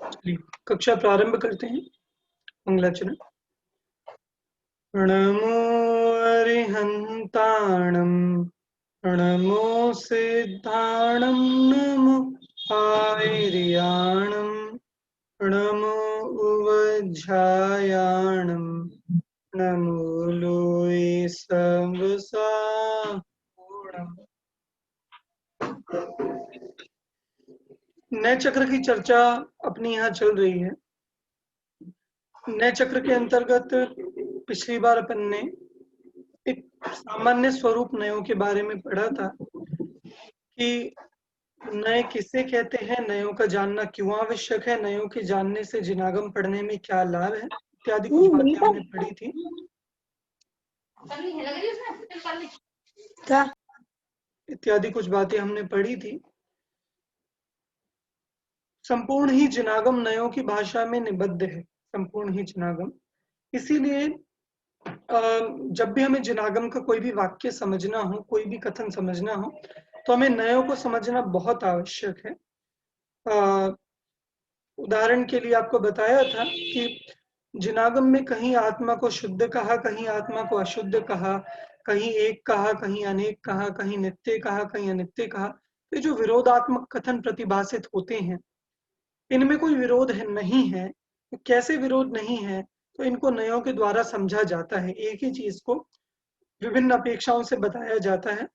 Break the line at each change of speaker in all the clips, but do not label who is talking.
चलिए कक्षा प्रारंभ करते हैं। मंगलाचरण। प्रणमो अरिहन्ताणं प्रणमो सिद्धाणं नमो आयर्याणं प्रणमो उवज्झायाणं नमो लोये सर्वसापूर्णम्। नए चक्र की चर्चा अपनी यहाँ चल रही है। नए चक्र के अंतर्गत पिछली बार अपन ने एक सामान्य स्वरूप नयों के बारे में पढ़ा था कि नए किसे कहते हैं, नयों का जानना क्यों आवश्यक है, नयों के जानने से जिनागम पढ़ने में क्या लाभ है, इत्यादि कुछ बातें हमने पढ़ी थी। इत्यादि कुछ बातें हमने पढ़ी थी। संपूर्ण ही जिनागम नयों की भाषा में निबद्ध है, संपूर्ण ही जिनागम। इसीलिए जब भी हमें जिनागम का कोई भी वाक्य समझना हो, कोई भी कथन समझना हो, तो हमें नयों को समझना बहुत आवश्यक है। उदाहरण के लिए आपको बताया था कि जिनागम में कहीं आत्मा को शुद्ध कहा, कहीं आत्मा को अशुद्ध कहा, कहीं एक कहा, कहीं अनेक कहा, कहीं नित्य कहा, कहीं अनित्य कहा। तो जो विरोधात्मक कथन प्रतिभाषित होते हैं, इनमें कोई विरोध नहीं है। तो कैसे विरोध नहीं है, तो इनको नयों के द्वारा समझा जाता है। एक ही चीज को विभिन्न अपेक्षाओं से बताया जाता है,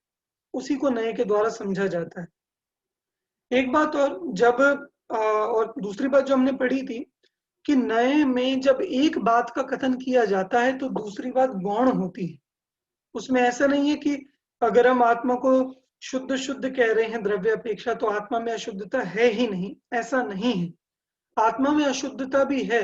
उसी को नए के द्वारा समझा जाता है। एक बात और, जब और दूसरी बात जो हमने पढ़ी थी कि नए में जब एक बात का कथन किया जाता है तो दूसरी बात गौण होती है। उसमें ऐसा नहीं है कि अगर हम आत्मा को शुद्ध शुद्ध कह रहे हैं द्रव्य अपेक्षा, तो आत्मा में अशुद्धता है ही नहीं, ऐसा नहीं है। आत्मा में अशुद्धता भी है,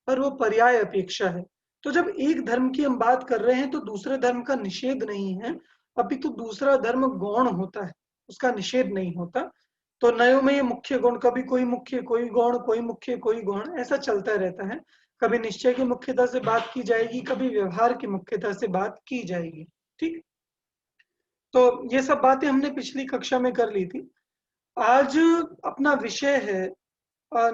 पर वो पर्याय अपेक्षा है। तो जब एक धर्म की हम बात कर रहे हैं तो दूसरे धर्म का निषेध नहीं है, अभी तो दूसरा धर्म गौण होता है, उसका निषेध नहीं होता। तो नयों में ये मुख्य गुण, कभी कोई मुख्य कोई गौण, कोई मुख्य कोई गौण, ऐसा चलता रहता है। कभी निश्चय की मुख्यता से बात की जाएगी, कभी व्यवहार की मुख्यता से बात की जाएगी। ठीक, तो ये सब बातें हमने पिछली कक्षा में कर ली थी। आज अपना विषय है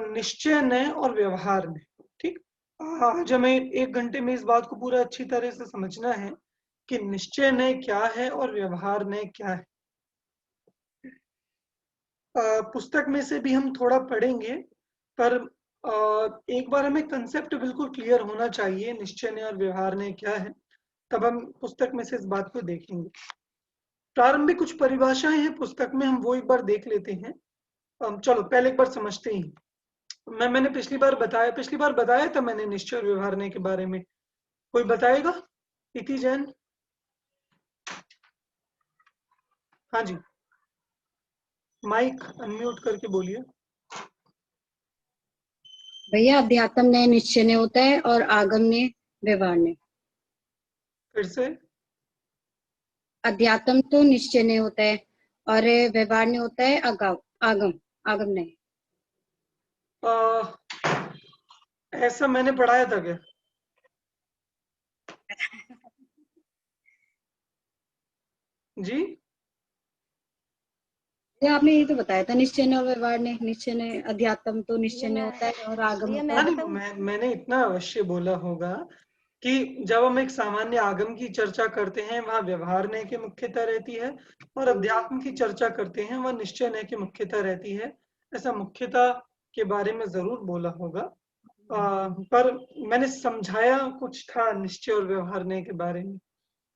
निश्चय नय और व्यवहार नय। ठीक, आज हमें 1 घंटे में इस बात को पूरा अच्छी तरह से समझना है कि निश्चय नय क्या है और व्यवहार नय क्या है। पुस्तक में से भी हम थोड़ा पढ़ेंगे, पर एक बार हमें कंसेप्ट बिल्कुल क्लियर होना चाहिए निश्चय नय और व्यवहार नय क्या है, तब हम पुस्तक में से इस बात को देखेंगे। प्रारंभिक कुछ परिभाषाएं हैं पुस्तक में, हम वो एक बार देख लेते हैं। चलो पहले एक बार समझते ही। मैंने पिछली बार बताया था मैंने निश्चय और व्यवहार के बारे में। कोई बताएगा? इति जैन। हाँ जी, माइक अनम्यूट करके बोलिए।
भैया अध्यात्म ने निश्चय ने होता है और आगम ने व्यवहार ने।
फिर से।
अध्यात्म तो निश्चय ने होता है और व्यवहार ने होता है आगम आगम ने।
ऐसा मैंने पढ़ाया था क्या? जी,
आपने ये तो बताया था निश्चय ने और व्यवहार ने। निश्चय ने अध्यात्म तो निश्चय ने होता है और आगम होता है।
मैंने इतना अवश्य बोला होगा कि जब हम एक सामान्य आगम की चर्चा करते हैं वहां व्यवहार नय की मुख्यता रहती है, और अध्यात्म की चर्चा करते हैं वहां निश्चय नय की मुख्यता रहती है। ऐसा मुख्यता के बारे में जरूर बोला होगा, पर मैंने समझाया कुछ था निश्चय और व्यवहार नय के बारे में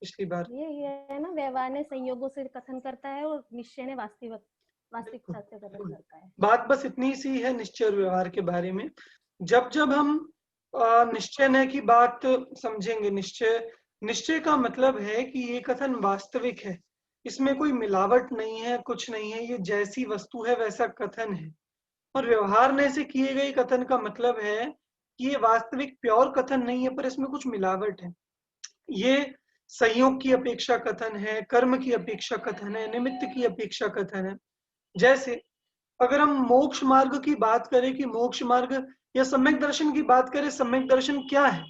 पिछली बार।
ये है ना, व्यवहार ने संयोगों से कथन करता है और निश्चय ने वास्तविकता से कथन करता है।
बात बस इतनी सी है निश्चय और व्यवहार के बारे में। जब जब हम निश्चय नय की बात समझेंगे, निश्चय का मतलब है कि ये कथन वास्तविक है, इसमें कोई मिलावट नहीं है, कुछ नहीं है, ये जैसी वस्तु है वैसा कथन है। और व्यवहार नय से किए गए कथन का मतलब है कि ये वास्तविक प्योर कथन नहीं है, पर इसमें कुछ मिलावट है। ये संयोग की अपेक्षा कथन है, कर्म की अपेक्षा कथन है, निमित्त की अपेक्षा कथन है। जैसे अगर हम मोक्ष मार्ग की बात करें कि मोक्ष मार्ग, या सम्यक दर्शन की बात करें, सम्यक दर्शन क्या है?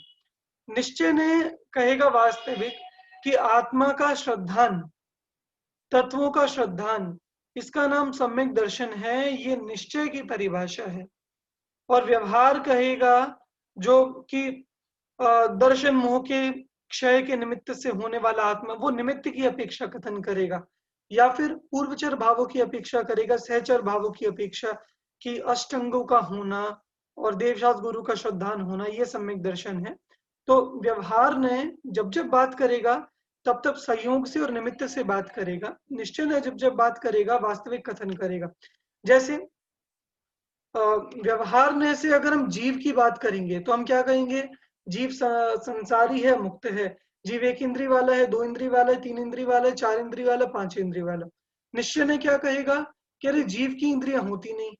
निश्चय ने कहेगा वास्तविक कि आत्मा का श्रद्धान, तत्वों का श्रद्धान, इसका नाम सम्यक दर्शन है। ये निश्चय की परिभाषा है। और व्यवहार कहेगा जो कि दर्शन मोह के क्षय के निमित्त से होने वाला आत्मा, वो निमित्त की अपेक्षा कथन करेगा, या फिर पूर्वचर भावों की अपेक्षा करेगा, सहचर भावों की अपेक्षा, कि अष्टंगों का होना और देवशास्त्र गुरु का श्रद्धान होना, ये सम्यक दर्शन है। तो व्यवहार ने जब जब बात करेगा तब तब संयोग से और निमित्त से बात करेगा। निश्चय ने जब जब बात करेगा वास्तविक कथन करेगा। जैसे व्यवहार ने से अगर हम जीव की बात करेंगे तो हम क्या कहेंगे, जीव संसारी है, मुक्त है। जीव एक इंद्री वाला है, दो इंद्री वाला है, तीन इंद्री वाला है, चार इंद्री वाला, पांच इंद्री वाला। निश्चय ने क्या कहेगा कि अरे जीव की इंद्रियां होती नहीं,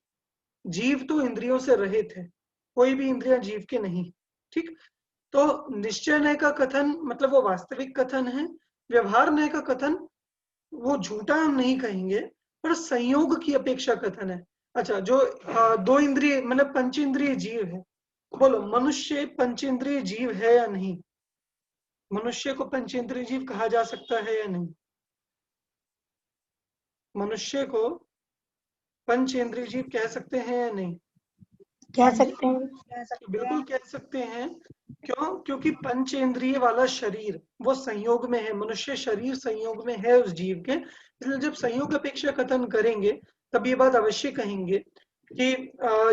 जीव तो इंद्रियों से रहित है, कोई भी इंद्रियां जीव के नहीं। ठीक, तो निश्चय नय का कथन मतलब वो वास्तविक कथन है। व्यवहार नय का कथन वो झूठा हम नहीं कहेंगे, पर संयोग की अपेक्षा कथन है। अच्छा, जो दो इंद्रिय मतलब पंचेंद्रिय जीव है, बोलो मनुष्य पंचेंद्रिय जीव है या नहीं? मनुष्य को पंचेंद्रिय जीव कहा जा सकता है या नहीं? मनुष्य को पंचेंद्रिय जीव कह सकते हैं या नहीं?
कह सकते हैं।
बिल्कुल कह सकते हैं। क्यों? क्योंकि पंचेंद्रिय वाला शरीर वो संयोग में है, मनुष्य शरीर संयोग में है उस जीव के। इसलिए जब संयोग अपेक्षा कथन करेंगे तब ये बात अवश्य कहेंगे कि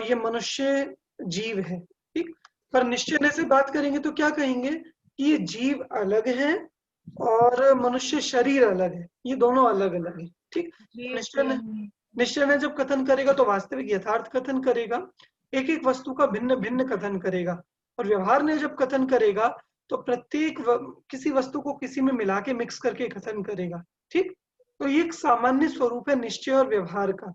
ये मनुष्य जीव है। ठीक, पर निश्चय से बात करेंगे तो क्या कहेंगे कि ये जीव अलग है और मनुष्य शरीर अलग है, ये दोनों अलग अलग है। ठीक, निश्चय ने जब कथन करेगा तो वास्तविक यथार्थ कथन करेगा, एक एक वस्तु का भिन्न भिन्न कथन करेगा। और व्यवहार ने जब कथन करेगा तो प्रत्येक किसी वस्तु को किसी में मिला के मिक्स करके कथन करेगा। ठीक, तो ये एक सामान्य स्वरूप है निश्चय और व्यवहार का।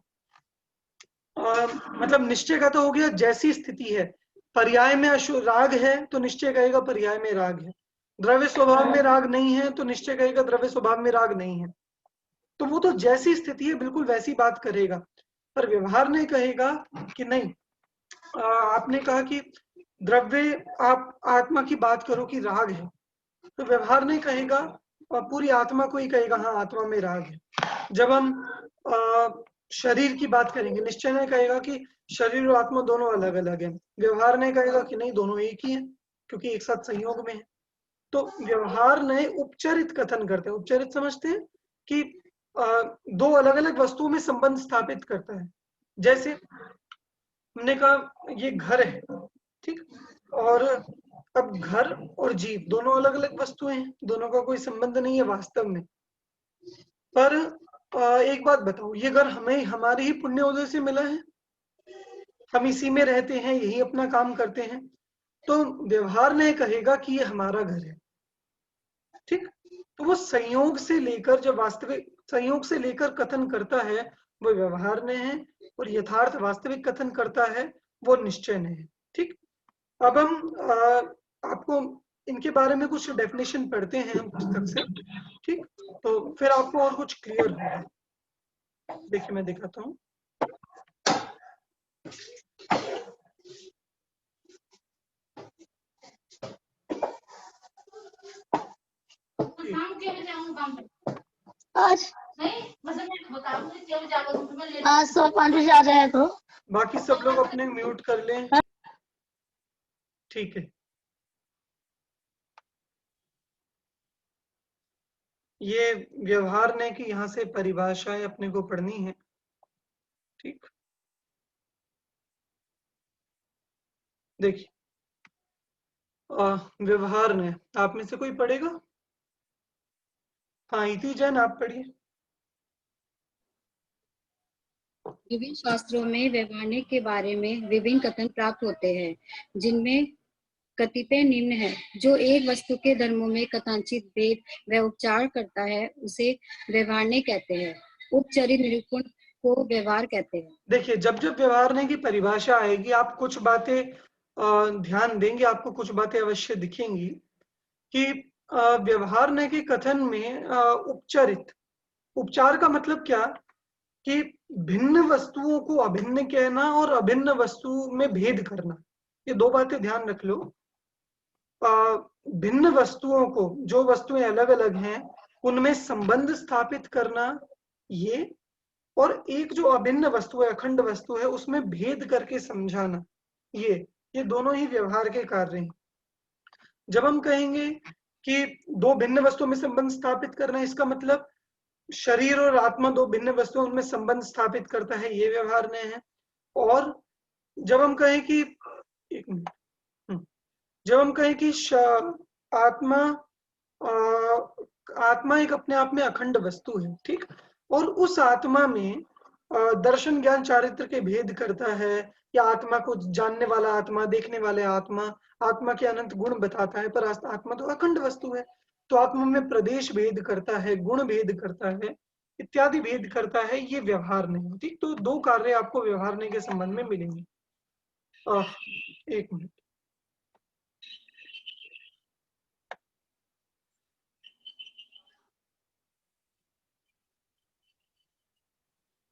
मतलब निश्चय का तो हो गया जैसी स्थिति है, पर्याय में राग है तो निश्चय कहेगा पर्याय में राग है, द्रव्य स्वभाव में राग नहीं है तो निश्चय कहेगा द्रव्य स्वभाव में राग नहीं है। तो वो तो जैसी स्थिति है बिल्कुल वैसी बात करेगा। पर व्यवहार ने कहेगा कि नहीं, आपने कहा कि द्रव्य आप आत्मा की बात करो कि राग है, तो व्यवहार ने कहेगा पूरी आत्मा को ही कहेगा हाँ आत्मा में राग है। जब हम शरीर की बात करेंगे, निश्चय ने कहेगा कि शरीर और आत्मा दोनों अलग अलग है, व्यवहार ने कहेगा कि नहीं दोनों एक ही है क्योंकि एक साथ संयोग में है। तो व्यवहार ने उपचरित कथन करते हैं। उपचरित समझते हैं कि दो अलग अलग वस्तुओं में संबंध स्थापित करता है। जैसे हमने कहा ये घर है, ठीक, और अब घर और जीव दोनों अलग अलग वस्तुएं हैं, दोनों का कोई संबंध नहीं है वास्तव में। पर एक बात बताओ, ये घर हमें हमारे ही पुण्योदय से मिला है, हम इसी में रहते हैं, यही अपना काम करते हैं, तो व्यवहार ने कहेगा कि ये हमारा घर है। ठीक, तो वो संयोग से लेकर जब वास्तविक संयोग से लेकर कथन करता है वो व्यवहार ने है, और यथार्थ वास्तविक कथन करता है वो निश्चय ने है। ठीक, अब हम आपको इनके बारे में कुछ डेफिनेशन पढ़ते हैं हम पुस्तक से। ठीक, तो फिर आपको और कुछ क्लियर होगा। देखिए मैं दिखाता हूँ।
आज 105 आ जाए तो
बाकी सब लोग अपने म्यूट कर लें। ठीक है, ये व्यवहार ने कि यहाँ से परिभाषाएं अपने को पढ़नी है। ठीक, देखिए व्यवहार ने, आप में से कोई पढ़ेगा? हाँ इति जैन आप पढ़िए।
विभिन्न शास्त्रों में व्यवहार के बारे में विभिन्न कथन प्राप्त होते हैं, जिनमें कतिपय निम्न है। जो एक वस्तु के धर्मों में कथांचित भेद व उपचार करता है उसे व्यवहार कहते हैं। उपचरित निरूपण को व्यवहार कहते हैं। देखिए
जब जब व्यवहार की परिभाषा आएगी आप कुछ बातें ध्यान देंगे, आपको कुछ बातें अवश्य दिखेंगी कि व्यवहार के कथन में उपचरित, उपचार का मतलब क्या कि भिन्न वस्तुओं को अभिन्न कहना और अभिन्न वस्तु में भेद करना, ये दो बातें ध्यान रख लो। भिन्न वस्तुओं को, जो वस्तुएं अलग अलग हैं उनमें संबंध स्थापित करना ये, और एक जो अभिन्न वस्तु है, अखंड वस्तु है, उसमें भेद करके समझाना, ये दोनों ही व्यवहार के कार्य हैं। जब हम कहेंगे कि दो भिन्न वस्तुओं में संबंध स्थापित करना, इसका मतलब शरीर और आत्मा दो भिन्न वस्तुओं में संबंध स्थापित करता है, ये व्यवहार ने है। और जब हम कहें कि एक मिनट, जब हम कहें कि आत्मा आत्मा एक अपने आप में अखंड वस्तु है, ठीक, और उस आत्मा में दर्शन ज्ञान चारित्र के भेद करता है, या आत्मा को जानने वाला आत्मा, देखने वाले आत्मा, आत्मा के अनंत गुण बताता है, पर आत्मा तो अखंड वस्तु है। तो आत्मा में प्रदेश भेद करता है, गुण भेद करता है, इत्यादि भेद करता है, ये व्यवहार नहीं, ठीक। तो दो कार्य आपको व्यवहार नहीं के संबंध में मिलेंगे। एक मिनट,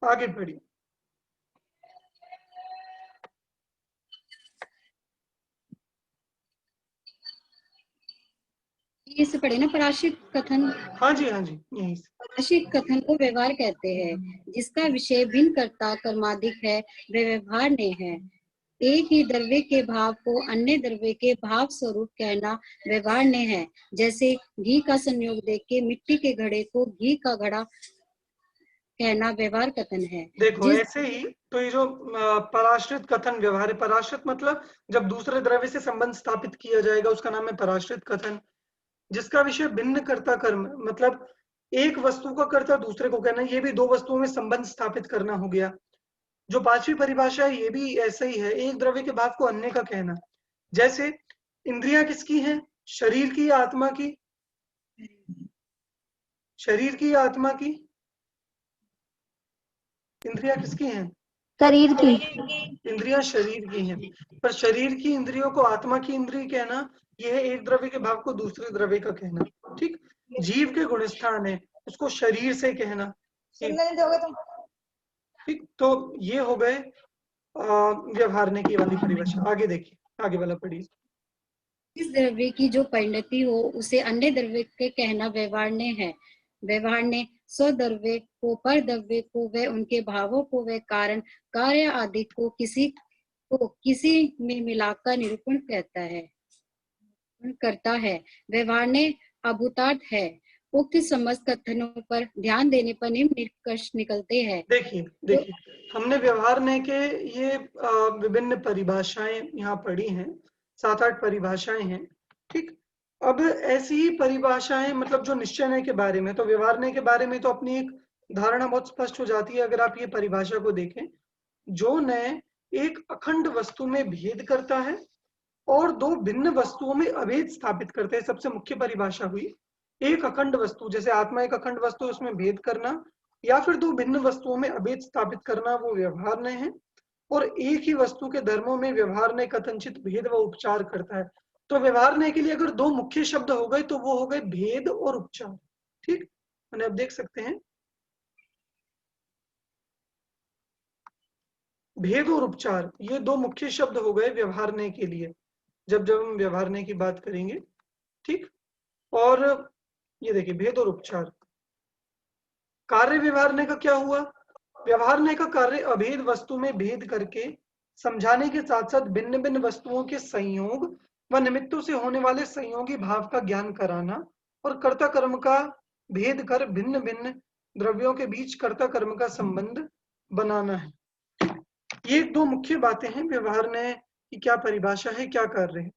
आगे बढ़िए।
ये से पढ़े ना, पराश्रित कथन।
हाँ जी, हाँ जी, यही से।
पराश्रित कथन को व्यवहार कहते हैं, जिसका विषय भिन्न कर्ता कर्माधिक है, वे व्यवहार ने है। एक ही द्रव्य के भाव को अन्य द्रव्य के भाव स्वरूप कहना व्यवहार ने है। जैसे घी का संयोग देख के मिट्टी के घड़े को घी का घड़ा कहना व्यवहार कथन है।
देखो ऐसे ही, तो ये जो पराश्रित कथन व्यवहार है, पराश्रित मतलब जब दूसरे द्रव्य से संबंध स्थापित किया जाएगा उसका नाम है पराश्रित कथन। जिसका विषय भिन्न कर्ता कर्म, मतलब एक वस्तु का कर्ता दूसरे को कहना, ये भी दो वस्तुओं में संबंध स्थापित करना हो गया। जो पांचवी परिभाषा है ये भी ऐसे ही है, एक द्रव्य के भाव को अन्य का कहना। जैसे इंद्रियां किसकी हैं, शरीर की या आत्मा की? शरीर की या आत्मा की? इंद्रियां किसकी हैं?
शरीर की।
इंद्रियां शरीर की हैं, पर शरीर की इंद्रियों को आत्मा की इंद्रिय कहना, यह है एक द्रव्य के भाव को दूसरे द्रव्य का कहना, ठीक। जीव के गुणस्थान है, उसको शरीर से कहना, ठीक। तो ये हो गए व्यवहारने की वाली परिभाषा। आगे देखिए, आगे वाला पढ़िए।
इस द्रव्य की जो परिणति हो उसे अन्य द्रव्य के कहना व्यवहार ने है। व्यवहार ने स्वद्रव्य को, पर द्रव्य को व उनके भावों को व कारण कार्य आदि को किसी में मिलाकर निरूपण करता है। व्यवहार ने अभूतार्थ है। उक्त समस्त कथनों पर ध्यान देने पर निम्न निष्कर्ष निकलते हैं।
देखिए हमने व्यवहारने के ये विभिन्न परिभाषाएं यहाँ पढ़ी हैं, 7-8 परिभाषाएं हैं, ठीक। अब ऐसी ही परिभाषाएं, मतलब जो निश्चय के बारे में, तो व्यवहारने के बारे में तो अपनी एक धारणा बहुत स्पष्ट हो जाती है अगर आप ये परिभाषा को देखें। जो नय एक अखंड वस्तु में भेद करता है और दो भिन्न वस्तुओं में अभेद स्थापित करते हैं। सबसे मुख्य परिभाषा हुई एक अखंड वस्तु, जैसे आत्मा एक अखंड वस्तु, उसमें भेद करना, या फिर दो भिन्न वस्तुओं में अभेद स्थापित करना, वो व्यवहार ने है। और एक ही वस्तु के धर्मों में व्यवहार ने कथनचित भेद व उपचार करता है। तो व्यवहार ने के लिए अगर दो मुख्य शब्द हो गए तो वो हो गए भेद और उपचार, ठीक। मैंने अब देख सकते हैं भेद और उपचार, ये दो मुख्य शब्द हो गए व्यवहारने के लिए, जब जब हम व्यवहारने की बात करेंगे, ठीक। और ये देखिए भेद और उपचार। कार्य व्यवहारने का क्या हुआ? व्यवहारने का कार्य अभेद वस्तु में भेद करके समझाने के साथ साथ भिन्न भिन्न वस्तुओं के संयोग व निमित्तों से होने वाले संयोगी भाव का ज्ञान कराना और कर्ता कर्म का भेद कर भिन्न भिन्न द्रव्यों के बीच कर्ता कर्म का संबंध बनाना है। ये दो मुख्य बातें हैं व्यवहारने की, क्या परिभाषा है, क्या कार्य है।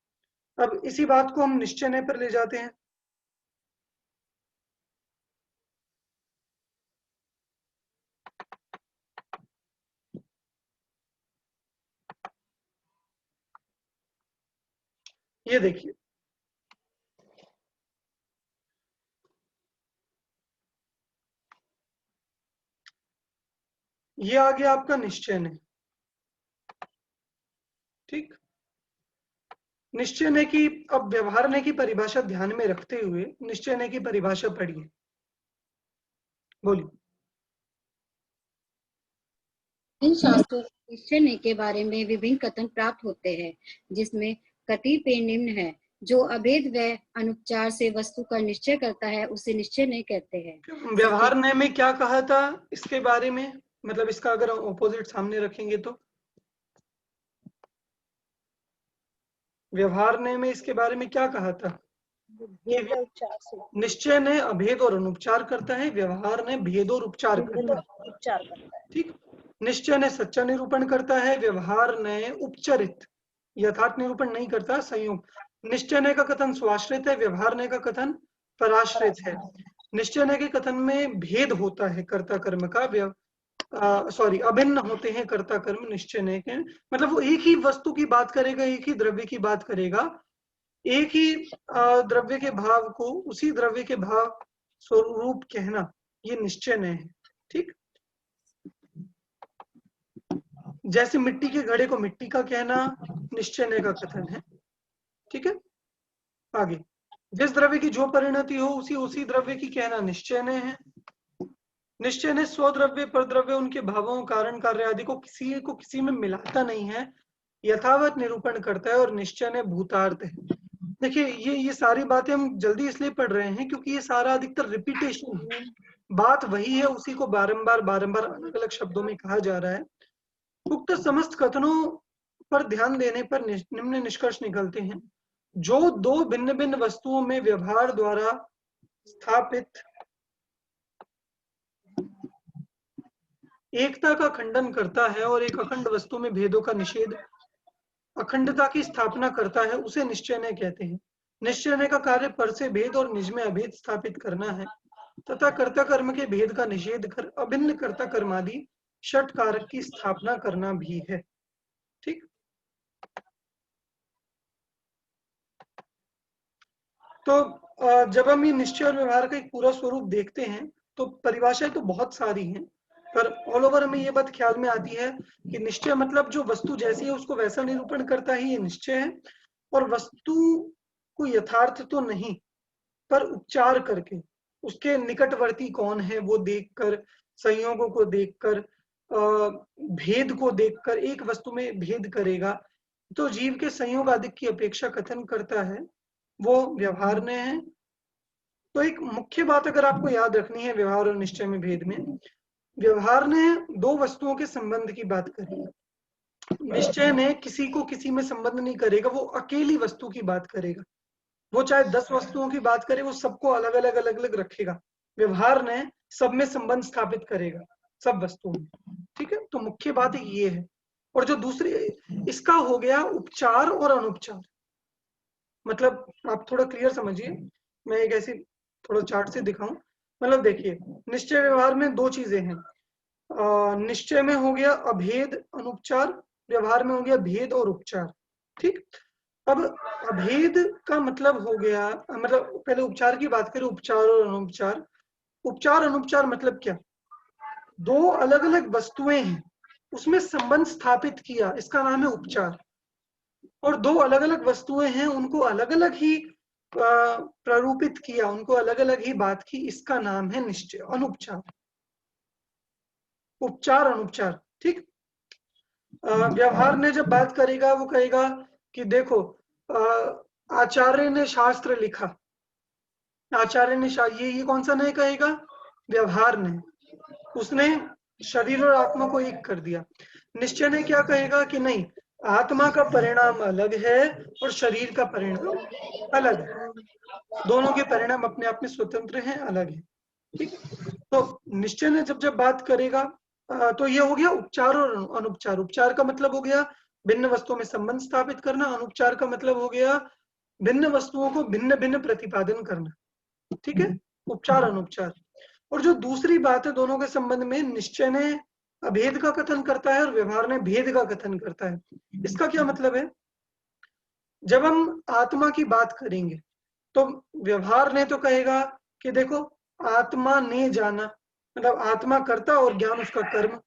अब इसी बात को हम निश्चय पर ले जाते हैं। ये देखिए, ये आ गया आपका निश्चय है, ठीक। निश्चय की, अब व्यवहारने की परिभाषा ध्यान में रखते हुए निश्चय की परिभाषा पढ़िए, बोलिए।
इन शास्त्रों निश्चय के बारे में विभिन्न कथन प्राप्त होते हैं, जिसमें कतिपय निम्न है। जो अभेद व अनुपचार से वस्तु का निश्चय करता है उसे निश्चय नहीं कहते हैं।
व्यवहारने में क्या कहा था इसके बारे में, मतलब इसका अगर ऑपोजिट सामने रखेंगे तो व्यवहार ने में इसके बारे में क्या कहा था?
भेद और उपचार से
निश्चय ने अभेद और अनुपचार करता है, व्यवहार ने भेद और उपचार करता है।
उपचार करता है।
ठीक। निश्चय ने सच्चा निरूपण करता है, व्यवहार ने उपचरित यथार्थ निरूपण नहीं करता, संयोग। निश्चय ने का कथन स्वाश्रित है, व्यवहार ने का कथन पराश्रित है। निश्चय ने के कथन में भेद होता है कर्ता कर्म का, अभिन्न होते हैं कर्ता कर्म निश्चय ने के, मतलब वो एक ही वस्तु की बात करेगा, एक ही द्रव्य की बात करेगा, एक ही द्रव्य के भाव को उसी द्रव्य के भाव स्वरूप कहना, ये निश्चय ने है। ठीक। जैसे मिट्टी के घड़े को मिट्टी का कहना निश्चय ने का कथन है। ठीक है। आगे, जिस द्रव्य की जो परिणति हो उसी द्रव्य की कहना निश्चय ने है। निश्चय ने स्वद्रव्य पर द्रव्य उनके भावों कारण कार्य आदि को किसी में मिलाता नहीं है, यथावत निरूपण करता है, और निश्चय ने भूतार्थ है। देखिए ये सारी बातें हम जल्दी इसलिए पढ़ रहे हैं क्योंकि ये सारा अधिकतर रिपीटेशन है, बात वही है, उसी को बारंबार अलग अलग शब्दों में कहा जा रहा है। उक्त समस्त कथनों पर ध्यान देने पर निम्न निष्कर्ष निकलते हैं। जो दो भिन्न भिन्न वस्तुओं में व्यवहार द्वारा स्थापित एकता का खंडन करता है और एक अखंड वस्तु में भेदों का निषेध, अखंडता की स्थापना करता है, उसे निश्चय ने कहते हैं। निश्चय ने का कार्य पर से भेद और निज में अभेद स्थापित करना है तथा कर्ता कर्म के भेद का निषेध कर अभिन्न कर्ता कर्मादि षट कारक की स्थापना करना भी है। ठीक। तो जब हम ये निश्चय और व्यवहार का एक पूरा स्वरूप देखते हैं तो परिभाषाएं तो बहुत सारी हैं, पर ऑल ओवर हमें ये बात ख्याल में आती है कि निश्चय मतलब जो वस्तु जैसी है उसको वैसा निरूपण करता ही ये निश्चय है, और वस्तु को यथार्थ तो नहीं पर उपचार करके उसके निकटवर्ती कौन है वो देखकर, संयोगों को देखकर, भेद को देखकर एक वस्तु में भेद करेगा, तो जीव के संयोग आदि की अपेक्षा कथन करता है, वो व्यवहार ने है। तो एक मुख्य बात अगर आपको याद रखनी है व्यवहार और निश्चय में भेद में, व्यवहार ने दो वस्तुओं के संबंध की बात करी, निश्चय ने किसी को किसी में संबंध नहीं करेगा, वो अकेली वस्तु की बात करेगा, वो चाहे 10 वस्तुओं की बात करे वो सबको अलग अलग रखेगा। व्यवहार ने सब में संबंध स्थापित करेगा, सब वस्तुओं में। ठीक है। तो मुख्य बात ये है। और जो दूसरी इसका हो गया उपचार और अनुपचार, मतलब आप थोड़ा क्लियर समझिए, मैं एक ऐसी थोड़ा चार्ट से दिखाऊं। मतलब देखिए, निश्चय व्यवहार में दो चीजें हैं, निश्चय में हो गया अभेद अनुपचार, व्यवहार में हो गया भेद और उपचार। ठीक। अब अभेद का मतलब हो गया, मतलब पहले उपचार की बात करें, उपचार और अनुपचार। उपचार अनुपचार मतलब क्या? दो अलग अलग वस्तुएं हैं उसमें संबंध स्थापित किया, इसका नाम है उपचार। और दो अलग अलग वस्तुएं हैं उनको अलग अलग ही प्ररूपित किया, उनको अलग अलग ही बात की, इसका नाम है निश्चय अनुपचार, उपचार अनुपचार। ठीक। व्यवहार ने जब बात करेगा वो कहेगा कि देखो आचार्य ने शास्त्र लिखा, आचार्य ने ये कौन सा नहीं कहेगा? व्यवहार ने, उसने शरीर और आत्मा को एक कर दिया। निश्चय ने क्या कहेगा कि नहीं, आत्मा का परिणाम अलग है और शरीर का परिणाम अलग है, दोनों के परिणाम अपने आप में स्वतंत्र हैं, अलग है। ठीक। तो निश्चय ने जब बात करेगा तो ये हो गया उपचार और अनुपचार। उपचार का मतलब हो गया भिन्न वस्तुओं में संबंध स्थापित करना, अनुपचार का मतलब हो गया भिन्न वस्तुओं को भिन्न भिन्न प्रतिपादन करना। ठीक है, उपचार अनुपचार। और जो दूसरी बात है दोनों के संबंध में, निश्चय ने अभेद का कथन करता है और व्यवहार ने भेद का कथन करता है। इसका क्या मतलब है? जब हम आत्मा की बात करेंगे तो व्यवहार ने तो कहेगा कि देखो आत्मा ने जाना, मतलब आत्मा करता और ज्ञान उसका कर्म।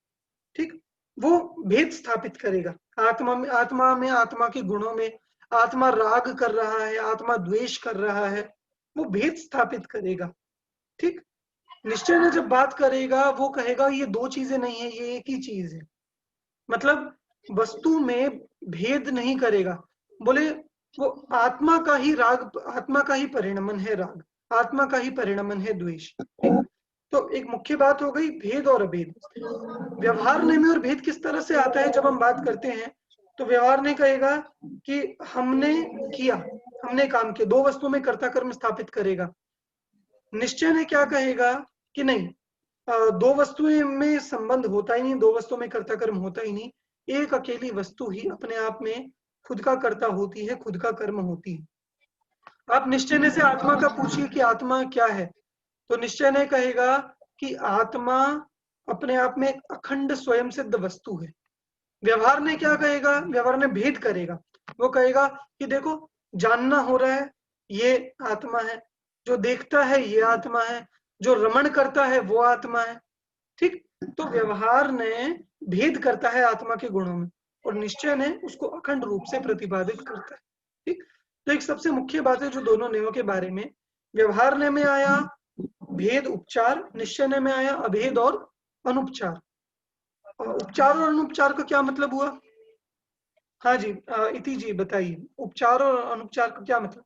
ठीक। वो भेद स्थापित करेगा, आत्मा में आत्मा के गुणों में, आत्मा राग कर रहा है, आत्मा द्वेष कर रहा है, वो भेद स्थापित करेगा। ठीक। निश्चय ने जब बात करेगा वो कहेगा ये दो चीजें नहीं है, ये एक ही चीज है, मतलब वस्तु में भेद नहीं करेगा। बोले वो आत्मा का ही राग, आत्मा का ही परिणमन है राग, आत्मा का ही परिणमन है द्वेष। तो एक मुख्य बात हो गई भेद और अभेद। व्यवहार में और भेद किस तरह से आता है जब हम बात करते हैं तो व्यवहार ने कहेगा कि हमने किया, हमने काम किया, दो वस्तुओं में कर्ता कर्म स्थापित करेगा। निश्चय ने क्या कहेगा कि नहीं, दो वस्तुएं में संबंध होता ही नहीं, दो वस्तुओं में कर्ता कर्म होता ही नहीं, एक अकेली वस्तु ही अपने आप में खुद का कर्ता होती है, खुद का कर्म होती है। आप निश्चय ने से आत्मा का पूछिए कि आत्मा क्या है, तो निश्चय ने कहेगा कि आत्मा अपने आप में एक अखंड स्वयं सिद्ध वस्तु है। व्यवहार ने क्या कहेगा, व्यवहार ने भेद करेगा, वो कहेगा कि देखो जानना हो रहा है ये आत्मा है, जो देखता है ये आत्मा है, जो रमण करता है वो आत्मा है। ठीक, तो व्यवहार ने भेद करता है आत्मा के गुणों में और निश्चय ने उसको अखंड रूप से प्रतिपादित करता है। ठीक, तो एक सबसे मुख्य बात है जो दोनों नियमों के बारे में, व्यवहार ने में आया भेद उपचार, निश्चय ने में आया अभेद और अनुपचार। उपचार और अनुपचार का क्या मतलब हुआ? हाँ जी, इति जी बताइए, उपचार और अनुपचार का क्या मतलब?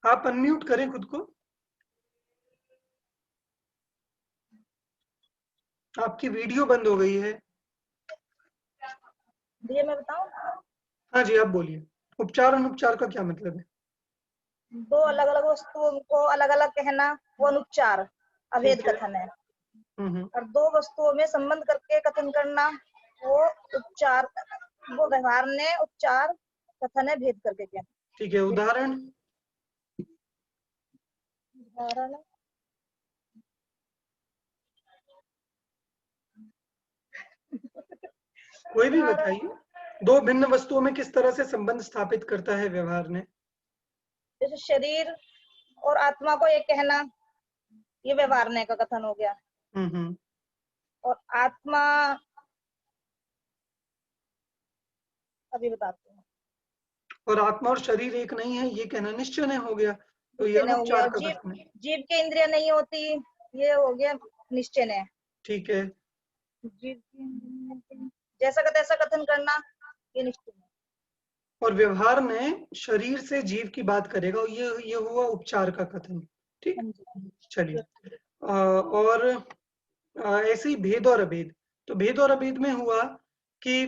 आप अनम्यूट करें खुद को, आपकी वीडियो बंद हो गई है।
ये मैं बताऊं?
हाँ जी, आप बोलिए, उपचार अनुपचार का क्या मतलब है?
दो अलग अलग वस्तुओं को अलग अलग कहना वो अनुपचार अभेद
ठीक है।
कथन है,
हम्म।
और दो वस्तुओं में संबंध करके कथन करना वो उपचार, वो व्यवहार ने उपचार कथन है भेद करके कहना।
ठीक है, उदाहरण?
उदाहरण
कोई भी बताइए, दो भिन्न वस्तुओं में किस तरह से संबंध स्थापित करता है व्यवहार ने?
जैसे शरीर और आत्मा को एक कहना, ये व्यवहार ने का कथन हो गया। और आत्मा, अभी बताते हैं।
और आत्मा और शरीर एक नहीं है ये कहना निश्चय ने हो गया, तो ये
निश्चय ने हो गया।
अनुपचार का कथन है।
जीव के इंद्रिया नहीं होती, ये हो गया निश्चय ने।
ठीक है,
जीव की जैसा का तैसा कथन करना ये निश्चय ने।
और व्यवहार ने शरीर से जीव की बात करेगा, ये हुआ उपचार का कथन। ठीक, चलिए, और ऐसे ही भेद और अभेद, तो भेद और अभेद में हुआ कि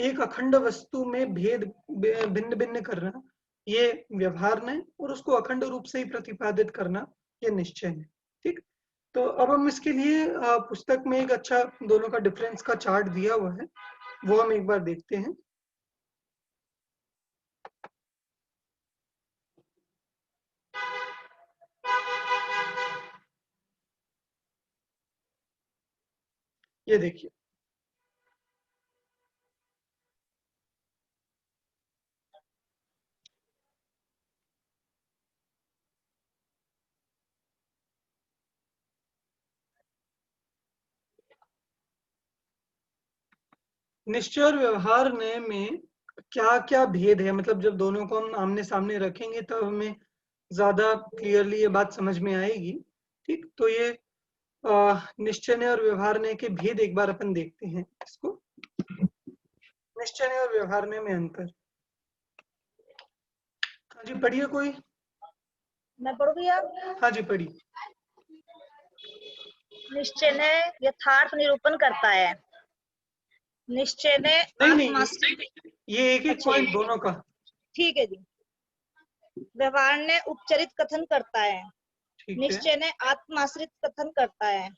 एक अखंड वस्तु में भेद भिन्न भिन्न करना ये व्यवहार ने, और उसको अखंड रूप से ही प्रतिपादित करना ये निश्चय ने। ठीक, तो अब हम इसके लिए पुस्तक में एक अच्छा दोनों का डिफरेंस का चार्ट दिया हुआ है, वो हम एक बार देखते हैं। ये देखिए, निश्चय और व्यवहार ने में क्या क्या भेद है, मतलब जब दोनों को हम आमने सामने रखेंगे तब हमें ज्यादा क्लियरली ये बात समझ में आएगी। ठीक, तो ये निश्चय ने और व्यवहार ने के भेद एक बार अपन देखते हैं इसको। निश्चय ने और व्यवहार में अंतर। हाँ जी, पढ़िए कोई।
मैं पढ़ दिया।
हाँ जी, पढ़िए।
निश्चय ने यथार्थ निरूपण करता है। निश्चय ने
नहीं, ये एक एक पॉइंट दोनों का।
ठीक है जी। व्यवहार ने उपचरित कथन करता है। निश्चय ने आत्माश्रित कथन करता है।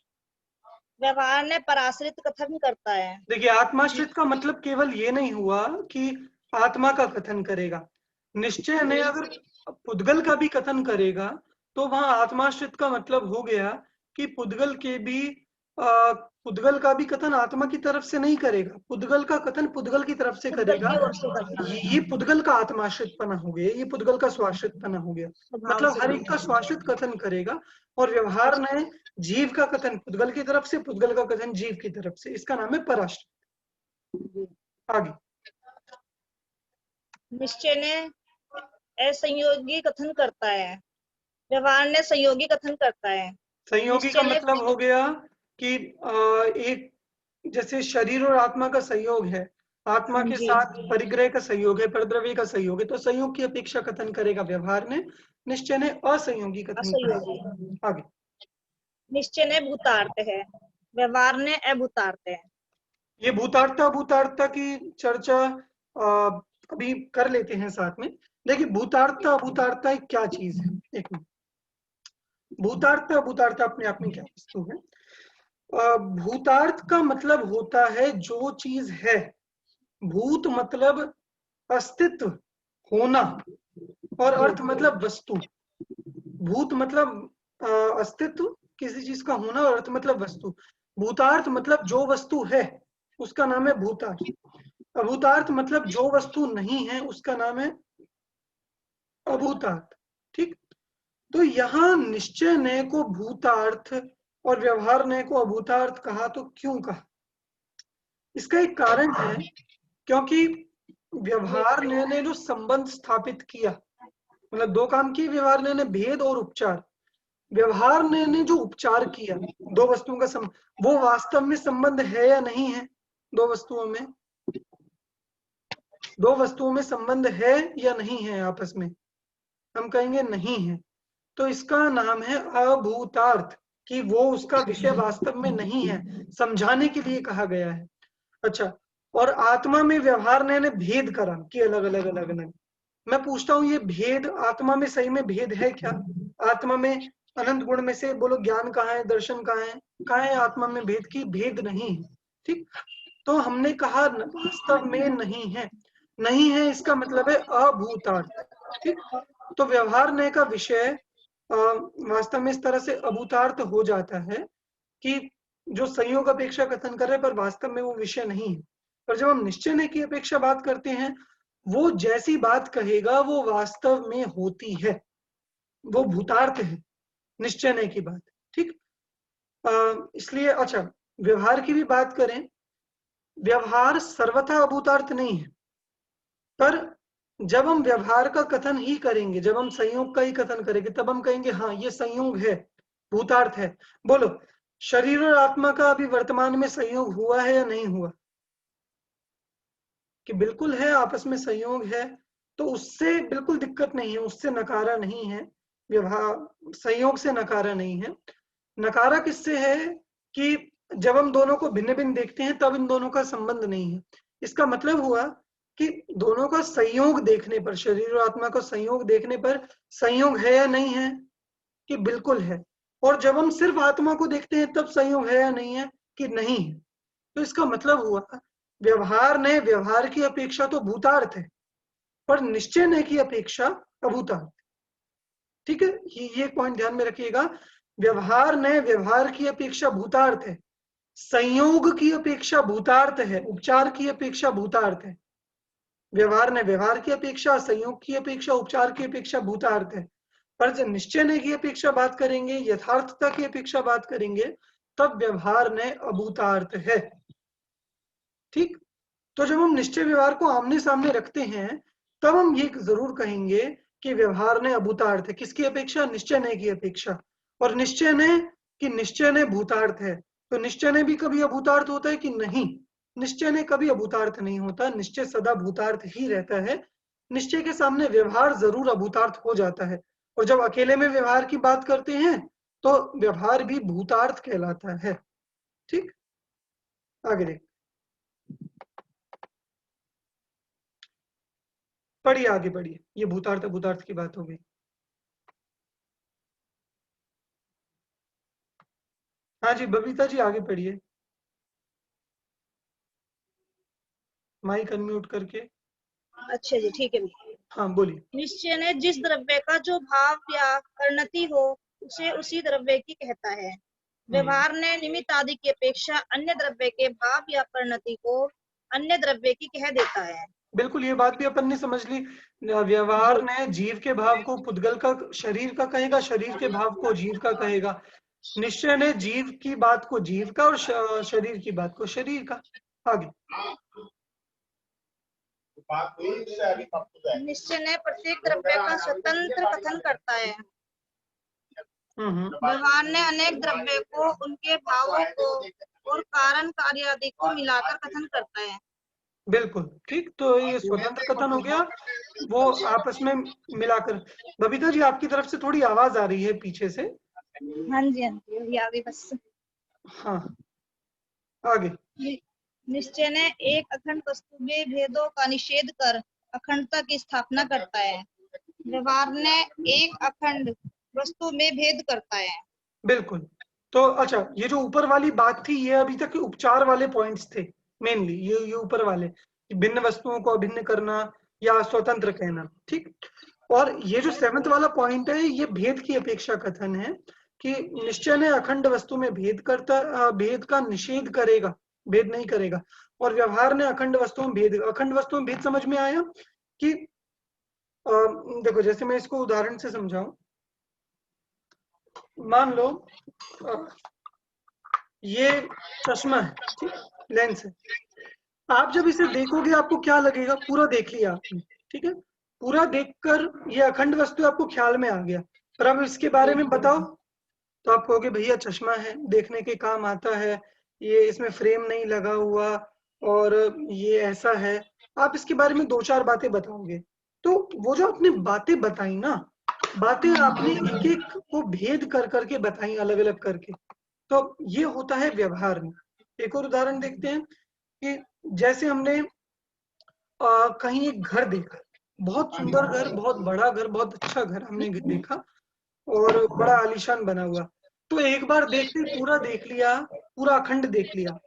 व्यवहार ने पराश्रित कथन करता है।
देखिए, आत्माश्रित का मतलब केवल ये नहीं हुआ कि आत्मा का कथन करेगा, निश्चय ने अगर पुद्गल का भी कथन करेगा तो वहां आत्माश्रित का मतलब हो गया कि पुद्गल के भी पुद्गल का भी कथन आत्मा की तरफ से नहीं करेगा, पुद्गल का कथन पुद्गल की तरफ से करेगा। ये पुद्गल का आत्माश्रितपना हो गया, ये पुद्गल का स्वाश्रितपना हो गया, मतलब हर एक का स्वाश्रित कथन करेगा। और व्यवहार ने जीव का कथन पुद्गल की तरफ से, पुद्गल का कथन जीव की तरफ से, इसका नाम है पराश्रित। आगे,
निश्चय ने असंयोगी कथन करता है। व्यवहार ने संयोगी कथन करता है।
संयोगी का मतलब हो गया कि एक जैसे शरीर और आत्मा का संयोग है, आत्मा के
जी।
साथ परिग्रह का सहयोग है, परद्रव्य का सहयोग है, तो संयोग की अपेक्षा कथन करेगा व्यवहार ने, निश्चय ने असंयोगी कथन करेगा।
असंयोगी।
आगे।
निश्चय ने भूतार्थ है, व्यवहार ने अभूतार्थ है।
ये भूतार्थता अभूतार्थता की चर्चा अभी कर लेते हैं साथ में। देखिए भूतार्थता अभूतार्थता एक क्या चीज है, एक मिनट। भूतार्थता अभूतार्थता अपने आप में क्या वस्तु है? भूतार्थ का मतलब होता है जो चीज है। भूत मतलब अस्तित्व, होना, और अर्थ मतलब वस्तु। भूत मतलब अस्तित्व, किसी चीज का होना, और अर्थ मतलब वस्तु। भूतार्थ मतलब जो वस्तु है उसका नाम है भूतार्थ। अभूतार्थ मतलब जो वस्तु नहीं है उसका नाम है अभूतार्थ। ठीक, तो यहाँ निश्चय ने को भूतार्थ और व्यवहार ने को अभूतार्थ कहा, तो क्यों कहा? इसका एक कारण है, क्योंकि व्यवहार ने जो संबंध स्थापित किया, मतलब दो काम किए व्यवहार ने भेद और उपचार। व्यवहार ने जो उपचार किया दो वस्तुओं का वो वास्तव में संबंध है या नहीं है? दो वस्तुओं में, दो वस्तुओं में संबंध है या नहीं है आपस में? हम कहेंगे नहीं है, तो इसका नाम है अभूतार्थ, कि वो उसका विषय वास्तव में नहीं है, समझाने के लिए कहा गया है। अच्छा, और आत्मा में व्यवहार ने भेद करा कि अलग अलग अलग अलग। मैं पूछता हूँ, ये भेद आत्मा में सही में भेद है क्या? आत्मा में अनंत गुण में से बोलो ज्ञान कहाँ है, दर्शन कहाँ है? कहाँ है आत्मा में भेद? की भेद नहीं है। ठीक, तो हमने कहा वास्तव में नहीं है। नहीं है इसका मतलब है अभूतार्थ। ठीक, तो व्यवहार ने का विषय वास्तव में इस तरह से अभूतार्थ हो जाता है कि जो संयोग अपेक्षा कथन कर रहे पर वास्तव में वो विषय नहीं है। पर जब हम निश्चय ने की अपेक्षा बात करते हैं, वो जैसी बात कहेगा वो वास्तव में होती है, वो भूतार्थ है निश्चय ने की बात। ठीक, इसलिए अच्छा व्यवहार की भी बात करें, व्यवहार सर्वथा अभूतार्थ नहीं है, पर जब हम व्यवहार का कथन ही करेंगे, जब हम संयोग का ही कथन करेंगे, तब हम कहेंगे हाँ ये संयोग है, भूतार्थ है। बोलो, शरीर और आत्मा का अभी वर्तमान में संयोग हुआ है या नहीं हुआ? कि बिल्कुल है, आपस में संयोग है, तो उससे बिल्कुल दिक्कत नहीं है, उससे नकारा नहीं है। व्यवहार संयोग से नकारा नहीं है। नकारा किससे है? कि जब हम दोनों को भिन्न भिन्न देखते हैं तब इन दोनों का संबंध नहीं है। इसका मतलब हुआ कि दोनों का संयोग देखने पर, शरीर और आत्मा का संयोग देखने पर संयोग है या नहीं है? कि बिल्कुल है। और जब हम सिर्फ आत्मा को देखते हैं तब संयोग है या नहीं है? कि नहीं है। तो इसका मतलब हुआ व्यवहार ने व्यवहार की अपेक्षा तो भूतार्थ है, पर निश्चय ने की अपेक्षा अभूतार्थ। ठीक है, ये पॉइंट ध्यान में रखिएगा। व्यवहार ने व्यवहार की अपेक्षा भूतार्थ है, संयोग की अपेक्षा भूतार्थ है, उपचार की अपेक्षा भूतार्थ है। व्यवहार ने व्यवहार की अपेक्षा, संयोग की अपेक्षा, उपचार की अपेक्षा भूतार्थ है। पर जब निश्चय ने की अपेक्षा बात करेंगे, यथार्थता की अपेक्षा बात करेंगे, तब व्यवहार ने अभूतार्थ है। ठीक, तो जब हम निश्चय व्यवहार को आमने सामने रखते हैं तब हम ये जरूर कहेंगे कि व्यवहार ने अभूतार्थ है। किसकी अपेक्षा? निश्चय ने की अपेक्षा। और निश्चय ने कि निश्चय ने भूतार्थ है, तो निश्चय ने भी कभी अभूतार्थ होता है कि नहीं? निश्चय ने कभी अभूतार्थ नहीं होता, निश्चय सदा भूतार्थ ही रहता है। निश्चय के सामने व्यवहार जरूर अभूतार्थ हो जाता है, और जब अकेले में व्यवहार की बात करते हैं तो व्यवहार भी भूतार्थ कहलाता है। ठीक, आगे देख, पढ़िए आगे बढ़िए। ये भूतार्थ भूतार्थ की बात हो गई। हाँ जी बबीता जी आगे पढ़िए, माइक अनम्यूट करके।
अच्छा जी, ठीक है।
हाँ बोलिए।
निश्चय ने जिस द्रव्य का जो भाव या परिणति हो उसे उसी द्रव्य की कहता है। व्यवहार ने निमित्त आदि की अपेक्षा अन्य द्रव्य के भाव या परिणति को अन्य द्रव्य की कह देता है।
बिल्कुल, ये बात भी अपन ने समझ ली। व्यवहार ने जीव के भाव को पुद्गल का, शरीर का कहेगा, शरीर के भाव को जीव का कहेगा। निश्चय ने जीव की बात को जीव का और शरीर की बात को शरीर का। आगे।
निश्चय ने प्रत्येक द्रव्य का स्वतंत्र कथन करता है। व्यवहार ने अनेक द्रव्य को, उनके भावों को और कारण कार्य आदि को मिलाकर कथन करता है।
बिल्कुल ठीक। तो ये स्वतंत्र कथन हो गया, वो आपस में मिलाकर। बबीता जी, आपकी तरफ से थोड़ी आवाज आ रही है पीछे से।
हाँ जी, वही आ गई बस।
हाँ, आगे।
निश्चय ने एक अखंड वस्तु में भेदों का निषेध कर अखंडता की स्थापना करता है। व्यवहार ने एक अखंड वस्तु में भेद करता है।
बिल्कुल। तो अच्छा, ये जो ऊपर वाली बात थी, ये अभी तक उपचार वाले पॉइंट्स थे मेनली, ये ऊपर वाले कि भिन्न वस्तुओं को अभिन्न करना या स्वतंत्र कहना, ठीक। और ये जो 7वां वाला पॉइंट है, ये भेद की अपेक्षा कथन है कि निश्चय ने अखंड वस्तु में भेद का निषेध करेगा, भेद नहीं करेगा। और व्यवहार ने अखंड वस्तुओं में भेद समझ में आया कि देखो, जैसे मैं इसको उदाहरण से समझाऊं। मान लो ये चश्मा है, ठीक, लेंस है। आप जब इसे देखोगे आपको क्या लगेगा? पूरा देख लिया आपने, ठीक है। पूरा देखकर ये अखंड वस्तु आपको ख्याल में आ गया, पर अब इसके बारे में बताओ तो आप कहोगे भैया चश्मा है, देखने के काम आता है, ये इसमें फ्रेम नहीं लगा हुआ और ये ऐसा है। आप इसके बारे में 2-4 बातें बताओगे। तो वो जो आपने बातें बताई ना, बातें आपने एक एक को भेद कर करके बताई, अलग अलग करके। तो ये होता है व्यवहार में। एक और उदाहरण देखते हैं कि जैसे हमने कहीं एक घर देखा, बहुत सुंदर घर, बहुत बड़ा घर, बहुत अच्छा घर हमने देखा और बड़ा आलीशान बना हुआ। तो एक बार देखते ही पूरा देख लिया, पूरा अखंड देख लिया।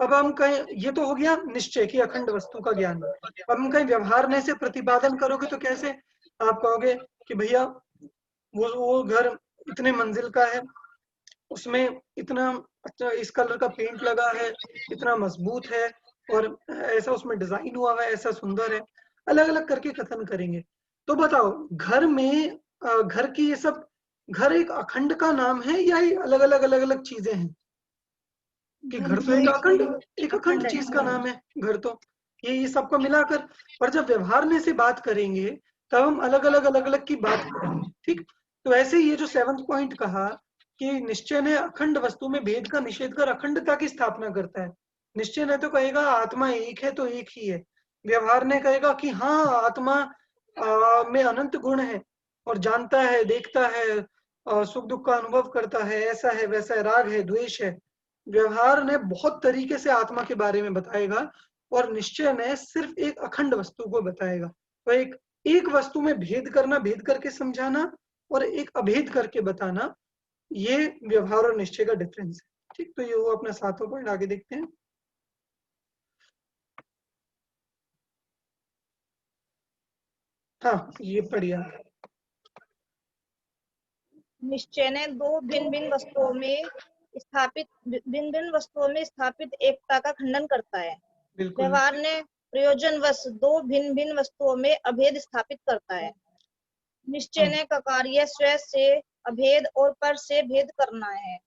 अब हम कहें, ये तो हो गया निश्चय की अखंड वस्तु का ज्ञान। अब हम कहीं व्यवहार में से प्रतिपादन करोगे तो कैसे? आप कहोगे कि भैया वो घर इतने मंजिल का है, उसमें इतना अच्छा इस कलर का पेंट लगा है, इतना मजबूत है और ऐसा उसमें डिजाइन हुआ है, ऐसा सुंदर है। अलग अलग करके कथन करेंगे। तो बताओ, घर में घर की ये सब, घर एक अखंड का नाम है या ये अलग अलग चीजें हैं? कि घर तो एक अखंड चीज का नाम है घर तो, ये सबको मिलाकर। पर जब व्यवहार में से बात करेंगे तब हम अलग अलग की बात करेंगे, ठीक। तो ऐसे ही ये जो 7वां पॉइंट कहा कि निश्चय ने अखंड वस्तु में भेद का निषेध कर अखंडता की स्थापना करता है। निश्चय ने तो कहेगा आत्मा एक है तो एक ही है। व्यवहार ने कहेगा कि हाँ, आत्मा में अनंत गुण है और जानता है, देखता है, सुख दुख का अनुभव करता है, ऐसा है, वैसा है, राग है, द्वेष है। व्यवहार ने बहुत तरीके से आत्मा के बारे में बताएगा और निश्चय ने सिर्फ एक अखंड वस्तु को बताएगा। तो एक वस्तु में भेद करना, भेद करके समझाना, और एक अभेद करके बताना, ये व्यवहार और निश्चय का डिफरेंस है, ठीक। तो ये वो अपना 7वां पॉइंट, आगे देखते हैं। हाँ, ये पढ़िए।
निश्चय ने दो भिन्न भिन्न वस्तुओं में स्थापित एकता का खंडन करता है।
बिल्कुल
व्यवहार ने प्रयोजनवश दो भिन्न भिन्न वस्तुओं में अभेद स्थापित करता है। निश्चय ने का कार्य स्वयं से अभेद और पर से भेद करना है।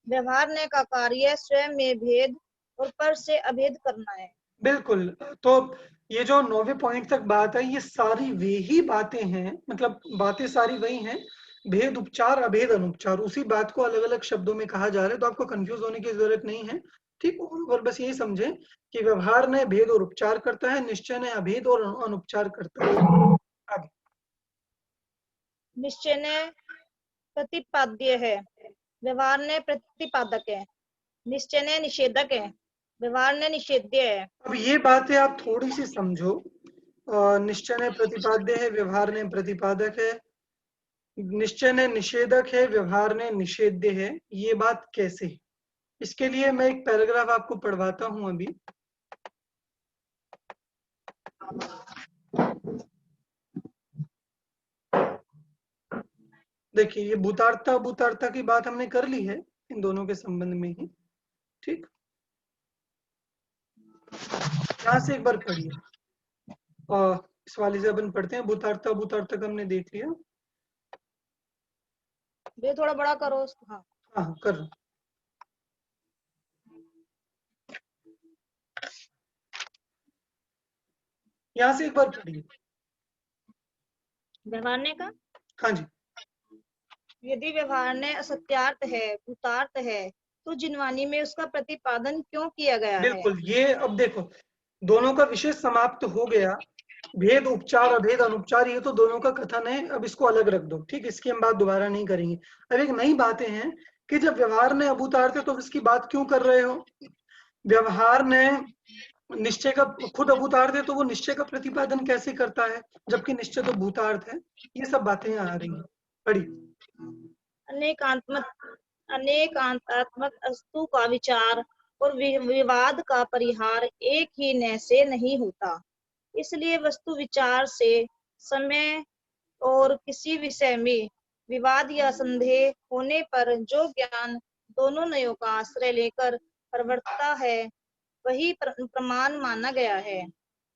व्यवहार ने का कार्य स्वयं में भेद और पर से अभेद करना है।
बिल्कुल। तो ये जो 9वें पॉइंट तक बात है, ये सारी वे ही बातें हैं, मतलब बातें सारी वही हैं। भेद उपचार, अभेद अनुपचार, उसी बात को अलग अलग शब्दों में कहा जा रहा है। तो आपको कंफ्यूज होने की जरूरत नहीं है, ठीक। और बस यही समझे कि व्यवहार ने भेद और उपचार करता है, निश्चय ने अभेद और अनुपचार करता है। आगे।
निश्चय ने प्रतिपाद्य है, व्यवहार ने प्रतिपादक है। निश्चय ने निषेधक है, व्यवहार ने निषेध्य है।
अब ये बातें आप थोड़ी सी समझो। निश्चय ने प्रतिपाद्य है, व्यवहार ने प्रतिपादक है। निश्चय ने निषेधक है, व्यवहार ने निषेध्य है। ये बात कैसे? इसके लिए मैं एक पैराग्राफ आपको पढ़वाता हूं अभी। देखिए, ये भूतार्थता की बात हमने कर ली है इन दोनों के संबंध में ही, ठीक। यहां से एक बार पढ़िए। इस वाले से अपन पढ़ते हैं। भूतार्थक हमने देख लिया।
ये थोड़ा बड़ा करो। हाँ,
हाँ, कर रहा हूं। यहाँ से एक बार पढ़िए।
व्यवहार ने का,
हाँ जी।
यदि व्यवहार ने असत्यार्थ है, भूतार्थ है, तो जिनवानी में उसका प्रतिपादन क्यों किया गया है?
बिल्कुल। ये अब देखो, दोनों का विषय समाप्त हो गया। भेद, उपचार, अभेद, अनुपचार, ये तो दोनों का कथन है, अब इसको अलग रख दो, ठीक। इसकी हम बात दोबारा नहीं करेंगे। अब एक नई बातें हैं कि जब व्यवहार ने अभूतार्थ है तो इसकी बात क्यों कर रहे हो। व्यवहार ने निश्चय का खुद अभूतार्थ है तो वो निश्चय का प्रतिपादन कैसे करता है, जबकि निश्चय तो भूतार्थ है। ये सब बातें आ रही हैं। पढ़ी।
अनेकांतात्मक वस्तु का विचार और विवाद का परिहार एक ही नय से नहीं होता। इसलिए वस्तु विचार से समय और किसी विषय में विवाद या संदेह होने पर जो ज्ञान दोनों नयों का आश्रय लेकर प्रवर्तता है वही प्रमाण माना गया है।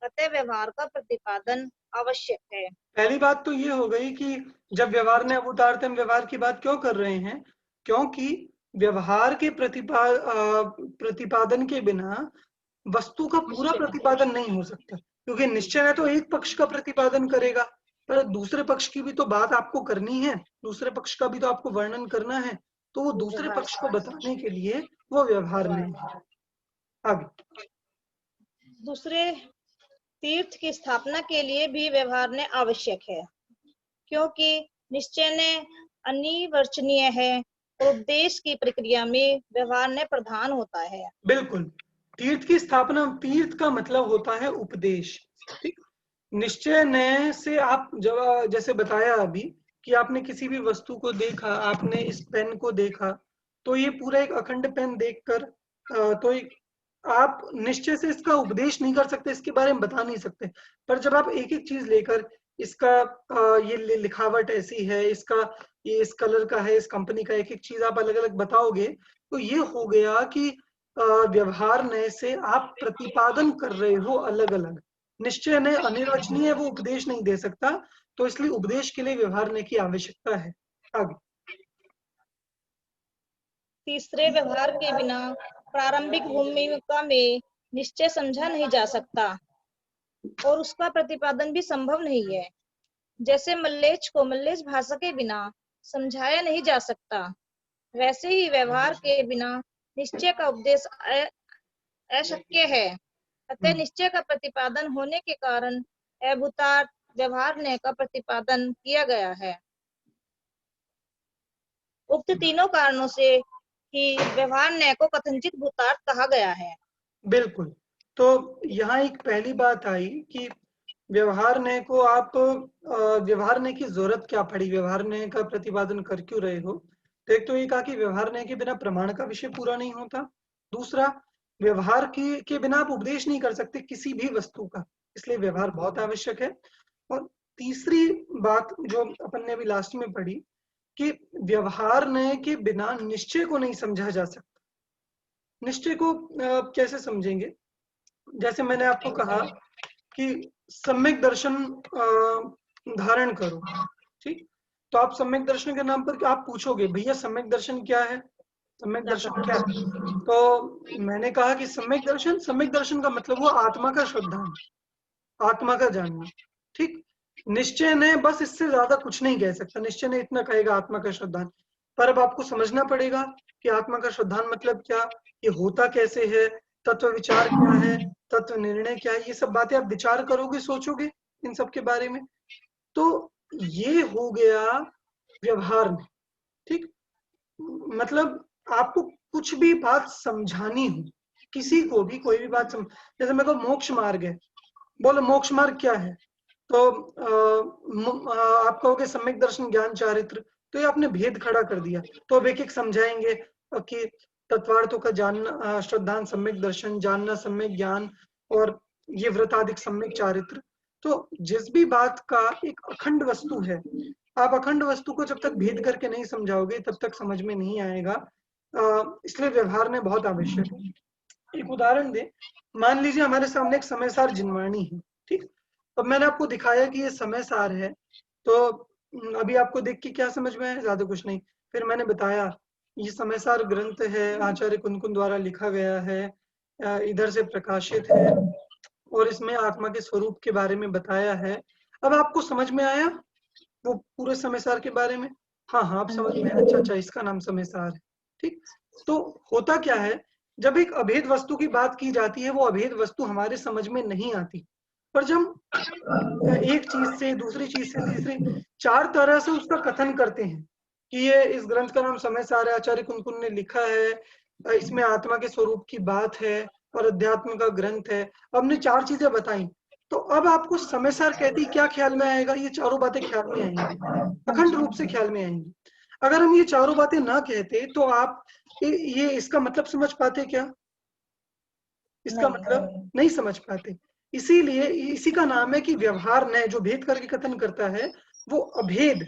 अतः व्यवहार का प्रतिपादन आवश्यक है।
पहली बात तो ये हो गई कि जब व्यवहार ने अभूतार्थ, हम व्यवहार की बात क्यों कर रहे हैं, क्योंकि व्यवहार के प्रतिपादन के बिना वस्तु का पूरा प्रतिपादन नहीं हो सकता, क्योंकि निश्चय है तो एक पक्ष का प्रतिपादन करेगा, पर दूसरे पक्ष की भी तो बात आपको करनी है, दूसरे पक्ष का भी तो आपको वर्णन करना है, तो वो दूसरे पक्ष को बताने के लिए वो व्यवहार नहीं है। आगे
दूसरे तीर्थ की स्थापना के लिए भी व्यवहार ने आवश्यक है, क्योंकि निश्चय ने अनिर्वचनीय है और उपदेश की प्रक्रिया में व्यवहार ने प्रधान होता है।
बिल्कुल, तीर्थ की स्थापना, तीर्थ का मतलब होता है उपदेश, ठीक। निश्चय ने से आप जब जैसे बताया अभी कि आपने किसी भी वस्तु को देखा, आपने इस पेन को देखा, तो ये पूरा एक अखंड पेन देखकर तो आप निश्चय से इसका उपदेश नहीं कर सकते, इसके बारे में बता नहीं सकते। पर जब आप एक एक चीज लेकर इसका ये लिखावट ऐसी है, इसका ये इस कलर का है, इस कंपनी का, एक एक चीज आप अलग अलग बताओगे, तो ये हो गया कि व्यवहार ने से आप प्रतिपादन कर रहे हो अलग अलग। निश्चय ने अनिर्वचनीय, वो उपदेश नहीं दे सकता, तो इसलिए उपदेश के लिए व्यवहार ने की आवश्यकता है। आगे
तीसरे, व्यवहार के बिना प्रारंभिक भूमिका में निश्चय समझा नहीं जा सकता और उसका प्रतिपादन भी संभव नहीं है। जैसे मल्लेच्छ को मल्लेच्छ भाषा के बिना समझाया नहीं जा सकता, वैसे ही व्यवहार के बिना निश्चय का उपदेश अशक्य है। अतः निश्चय का प्रतिपादन होने के कारण अभूतार्थ व्यवहार न्याय का प्रतिपादन किया गया है। उक्त तीनों कारणों से ही व्यवहार न्याय को कथनचित भूतार्थ कहा गया है।
बिल्कुल, तो यहाँ एक पहली बात आई कि व्यवहार न्याय को आप व्यवहार न्याय की जरूरत क्या पड़ी, व्यवहार न्याय का प्रतिपादन कर क्यों रहे हो। तो एक तो ये कहा कि व्यवहार न्याय के बिना प्रमाण का विषय पूरा नहीं होता। दूसरा, व्यवहार के बिना आप उपदेश नहीं कर सकते किसी भी वस्तु का, इसलिए व्यवहार बहुत आवश्यक है। और तीसरी बात जो अपन ने अभी लास्ट में पढ़ी कि व्यवहार न्याय के बिना निश्चय को नहीं समझा जा सकता। निश्चय को कैसे समझेंगे, जैसे मैंने आपको कहा कि सम्यक दर्शन धारण करो, ठीक। तो आप सम्यक दर्शन के नाम पर आप पूछोगे भैया सम्यक दर्शन क्या है, सम्यक दर्शन क्या है, तो मैंने कहा कि सम्यक दर्शन का मतलब वो आत्मा का श्रद्धान, आत्मा का जानना, ठीक। निश्चय ने बस इससे ज्यादा कुछ नहीं कह सकता, निश्चय ने इतना कहेगा आत्मा का श्रद्धान। पर अब आपको समझना पड़ेगा कि आत्मा का श्रद्धान मतलब क्या, ये होता कैसे है, तत्व विचार क्या है, तत्व निर्णय क्या है, ये सब बातें आप विचार करोगे, सोचोगे इन सब के बारे में, तो ये हो गया व्यवहार में, ठीक। मतलब आपको कुछ भी बात समझानी हो, किसी को भी कोई भी बात जैसे मेरे को मोक्ष मार्ग है, बोलो मोक्ष मार्ग क्या है, तो आप कहोगे सम्यक दर्शन ज्ञान चारित्र, तो ये आपने भेद खड़ा कर दिया। तो अब एक एक समझाएंगे कि तत्वार्थों का जानना श्रद्धान सम्यक दर्शन, जानना सम्यक ज्ञान, और ये व्रताधिक सम्यक चारित्र। तो जिस भी बात का एक अखंड वस्तु है, आप अखंड वस्तु को जब तक भेद करके नहीं समझाओगे तब तक समझ में नहीं आएगा। इसलिए व्यवहार में बहुत आवश्यक है। एक उदाहरण दे, मान लीजिए हमारे सामने एक समय सार जिनवाणी है, ठीक। अब मैंने आपको दिखाया कि ये समय सार है, तो अभी आपको देख के क्या समझ में आया, ज्यादा कुछ नहीं। फिर मैंने बताया ये समय सार ग्रंथ है, आचार्य कुनकुन द्वारा लिखा गया है, इधर से प्रकाशित है, और इसमें आत्मा के स्वरूप के बारे में बताया है। अब आपको समझ में आया वो पूरे समय सार के बारे में, हाँ हाँ आप समझ में, अच्छा अच्छा इसका नाम समय सार है, ठीक। तो होता क्या है जब एक अभेद वस्तु की बात की जाती है, वो अभेद वस्तु हमारे समझ में नहीं आती, पर जब एक चीज से दूसरी चीज से तीसरी 4 तरह से उसका कथन करते हैं कि ये इस ग्रंथ का नाम समय सारे आचार्य कुनकुन ने लिखा है, इसमें आत्मा के स्वरूप की बात है और अध्यात्म का ग्रंथ है, हमने 4 चीजें बताई, तो अब आपको समय सार कहती क्या ख्याल में आएगा? ये चारों बातें ख्याल में आएंगी, अखंड रूप से ख्याल में आएंगी। अगर हम ये चारों बातें ना कहते तो आप ये इसका मतलब समझ पाते क्या? इसका मतलब नहीं समझ पाते। इसीलिए इसी का नाम है कि व्यवहार नय जो भेद करके कथन करता है वो अभेद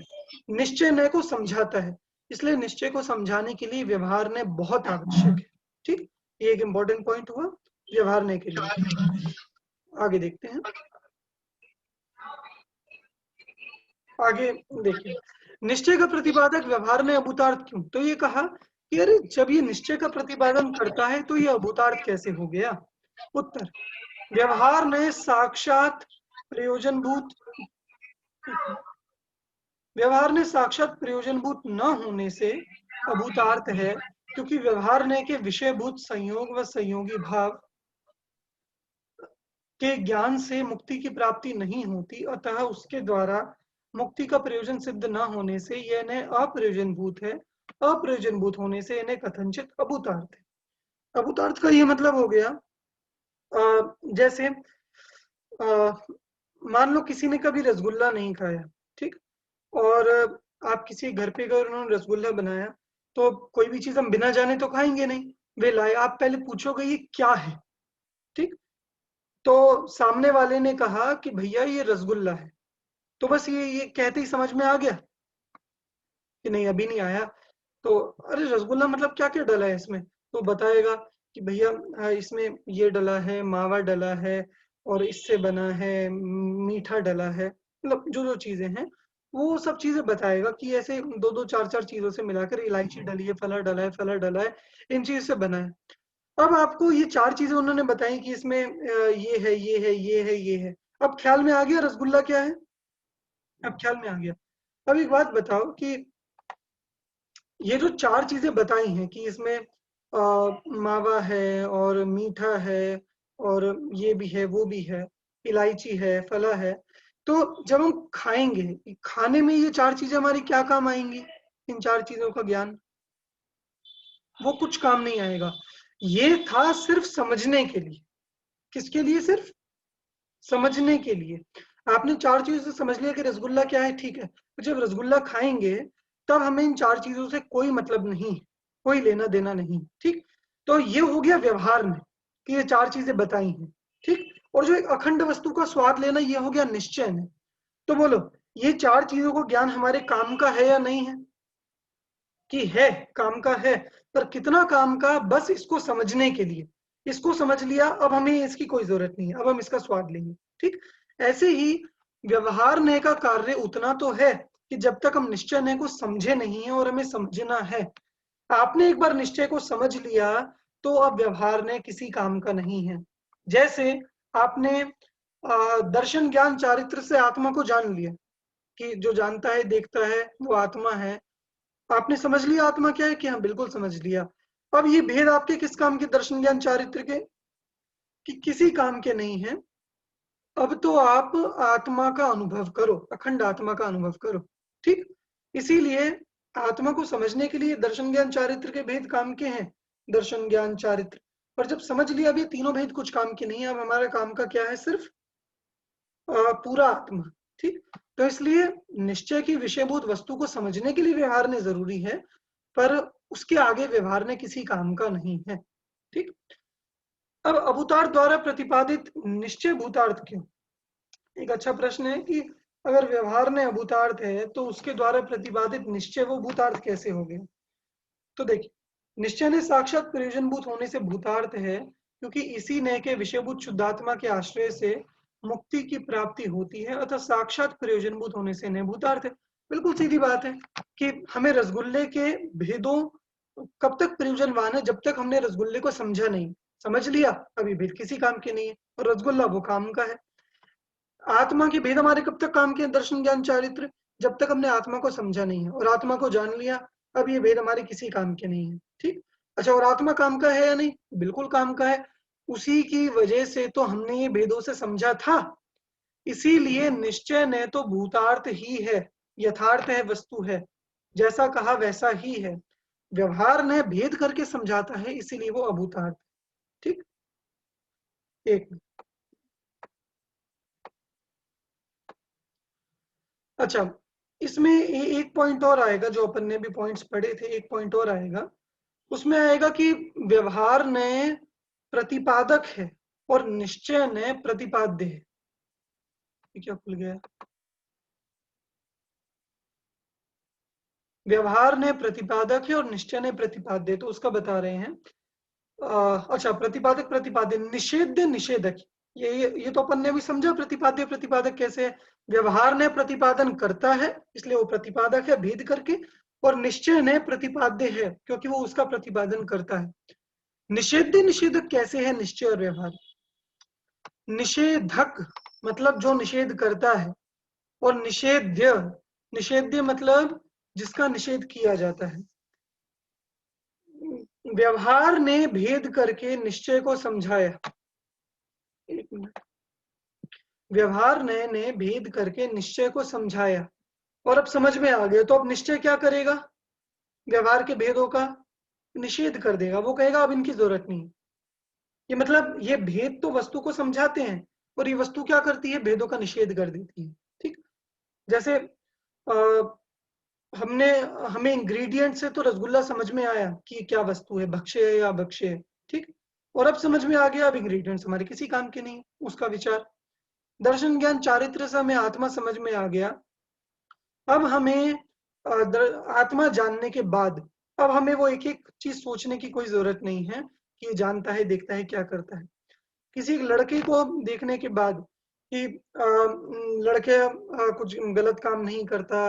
निश्चय नय को समझाता है, इसलिए निश्चय को समझाने के लिए व्यवहार नय बहुत आवश्यक है। ठीक, ये एक इंपॉर्टेंट पॉइंट हुआ व्यवहार नय के लिए। आगे देखते हैं, आगे देखिए, निश्चय का प्रतिपादक व्यवहार में अभूतार्थ क्यों? तो ये कहा कि अरे जब ये निश्चय का प्रतिपादन करता है तो ये अभूतार्थ कैसे हो गया? उत्तर, व्यवहार में साक्षात प्रयोजनभूत व्यवहार ने साक्षात प्रयोजनभूत न होने से अभूतार्थ है, क्योंकि व्यवहार ने के विषयभूत संयोग व संयोगी भाव के ज्ञान से मुक्ति की प्राप्ति नहीं होती, अतः उसके द्वारा मुक्ति का प्रयोजन सिद्ध न होने से यह इन्हें अप्रयोजनभूत है, अप्रयोजनभूत होने से इन्हें कथनचित अभूतार्थ है। अभूतार्थ का ये मतलब हो गया, जैसे मान लो किसी ने कभी रसगुल्ला नहीं खाया, ठीक, और आप किसी घर पे गए, उन्होंने रसगुल्ला बनाया, तो कोई भी चीज हम बिना जाने तो खाएंगे नहीं, वे लाए, आप पहले पूछोगे ये क्या है, ठीक, तो सामने वाले ने कहा कि भैया ये रसगुल्ला है, तो बस ये कहते ही समझ में आ गया कि नहीं अभी नहीं आया, तो अरे रसगुल्ला मतलब क्या क्या डला है इसमें, तो बताएगा कि भैया इसमें ये डला है, मावा डला है, और इससे बना है, मीठा डला है, मतलब जो जो चीजें हैं वो सब चीजें बताएगा कि ऐसे दो दो चार चार चीजों से मिलाकर इलायची डली है, फला डला है, फला डला है, इन चीज से बना है। अब आपको ये 4 चीजें उन्होंने बताई कि इसमें ये है, ये है, ये है, ये है, अब ख्याल में आ गया रसगुल्ला क्या है? अब ख्याल में आ गया। अब एक बात बताओ कि ये जो 4 चीजें बताई हैं कि इसमें मावा है और मीठा है और ये भी है, वो भी है, इलायची है, फला है, तो जब हम खाएंगे, खाने में ये 4 चीजें हमारी क्या काम आएंगी? इन 4 चीजों का ज्ञान वो कुछ काम नहीं आएगा। ये था सिर्फ समझने के लिए। किसके लिए? सिर्फ समझने के लिए। आपने 4 चीजों से समझ लिया कि रसगुल्ला क्या है, ठीक है, तो जब रसगुल्ला खाएंगे तब हमें इन 4 चीजों से कोई मतलब नहीं, कोई लेना देना नहीं, ठीक, तो ये हो गया व्यवहार में कि ये 4 चीजें बताई हैं, ठीक, और जो एक अखंड वस्तु का स्वाद लेना ये हो गया निश्चय में। तो बोलो ये 4 चीजों को ज्ञान हमारे काम का है या नहीं है? कि है, काम का है, पर कितना काम का? बस इसको समझने के लिए, इसको समझ लिया, अब हमें इसकी कोई जरूरत नहीं है, अब हम इसका स्वाद लेंगे, ठीक। ऐसे ही व्यवहार नय का कार्य उतना तो है कि जब तक हम निश्चय नय को समझे नहीं है, और हमें समझना है, आपने एक बार निश्चय को समझ लिया तो अब व्यवहार नय किसी काम का नहीं है। जैसे आपने दर्शन ज्ञान चारित्र से आत्मा को जान लिया कि जो जानता है देखता है वो आत्मा है, आपने समझ लिया आत्मा क्या है कि हाँ बिल्कुल समझ लिया। अब ये भेद आपके किस काम के? दर्शन ज्ञान चारित्र के, कि किसी काम के नहीं है। अब तो आप आत्मा का अनुभव करो, अखंड आत्मा का अनुभव करो, ठीक। इसीलिए आत्मा को समझने के लिए दर्शन ज्ञान चारित्र के भेद काम के हैं, दर्शन ज्ञान चारित्र, और जब समझ लिया अब ये तीनों भेद कुछ काम के नहीं है, अब हमारा काम का क्या है? सिर्फ पूरा आत्मा, ठीक। तो इसलिए निश्चय की विषयभूत वस्तु को समझने के लिए व्यवहार ने जरूरी है, पर उसके आगे व्यवहार ने किसी काम का नहीं है, ठीक। अब अभूतार्थ द्वारा प्रतिपादित निश्चय भूतार्थ क्यों? एक अच्छा प्रश्न है कि अगर व्यवहार ने अभूतार्थ है तो उसके द्वारा प्रतिपादित निश्चय वो भूतार्थ कैसे हो गया? तो देखिए, निश्चय ने साक्षात प्रयोजनभूत होने से भूतार्थ है, क्योंकि इसी नय के विषयभूत शुद्धात्मा के आश्रय से मुक्ति की प्राप्ति होती है, अतः साक्षात प्रयोजनभूत होने से नय भूतार्थ है। बिल्कुल सीधी बात है कि हमें रसगुल्ले के भेदों कब तक प्रयोजनवान है? जब तक हमने रसगुल्ले को समझा नहीं, समझ लिया अभी भेद किसी काम के नहीं है, और रसगुल्ला वो काम का है। आत्मा के भेद हमारे कब तक काम के? दर्शन ज्ञान चारित्र, जब तक हमने आत्मा को समझा नहीं है, और आत्मा को जान लिया अब ये भेद हमारे किसी काम के नहीं है, ठीक। अच्छा, और आत्मा काम का है या नहीं? बिल्कुल काम का है। उसी की वजह से तो हमने ये भेदों से समझा था। इसीलिए निश्चय ने तो भूतार्थ ही है, यथार्थ है, वस्तु है, जैसा कहा वैसा ही है। व्यवहार ने भेद करके समझाता है, इसीलिए वो अभूतार्थ। ठीक, एक मिनट। अच्छा, इसमें एक पॉइंट और आएगा, जो अपन ने भी पॉइंट्स पढ़े थे, एक पॉइंट और आएगा। उसमें आएगा कि व्यवहार ने प्रतिपादक है और निश्चय ने प्रतिपाद्य है। ये क्या खुल गया? व्यवहार ने प्रतिपादक है और निश्चय ने प्रतिपाद्य, तो उसका बता रहे हैं। अच्छा, प्रतिपादक प्रतिपाद्य, निषेध्य निषेधक, ये तो अपन ने भी समझा प्रतिपाद्य प्रतिपादक कैसे है। व्यवहार ने प्रतिपादन करता है, इसलिए वो प्रतिपादक है भेद करके, और निश्चय ने प्रतिपाद्य है क्योंकि वो उसका प्रतिपादन करता है। निषेध्य निषेधक कैसे है निश्चय और व्यवहार? निषेधक मतलब जो निषेध करता है, और निषेध्य, निषेध्य मतलब जिसका निषेध किया जाता है। व्यवहार ने भेद करके निश्चय को समझाया। एक मिनट। व्यवहार ने भेद करके निश्चय को समझाया, और अब समझ में आ गया, तो अब निश्चय क्या करेगा? व्यवहार के भेदों का निषेध कर देगा। वो कहेगा अब इनकी जरूरत नहीं। ये मतलब ये भेद तो वस्तु को समझाते हैं, और ये वस्तु क्या करती है? भेदों का निषेध कर देती है। ठीक, जैसे हमें इंग्रेडिएंट से तो रसगुल्ला समझ में आया कि क्या वस्तु है, भक्ष्य है या भक्ष्य है। ठीक, और अब समझ में आ गया अब इंग्रेडिएंट्स हमारे किसी काम के नहीं, उसका विचार। दर्शन ज्ञान चारित्र से हमें आत्मा समझ में आ गया। अब हमें आत्मा जानने के बाद अब हमें वो एक एक चीज सोचने की कोई जरूरत नहीं है कि ये जानता है, देखता है, क्या करता है। किसी लड़के को देखने के बाद कि लड़के कुछ गलत काम नहीं करता,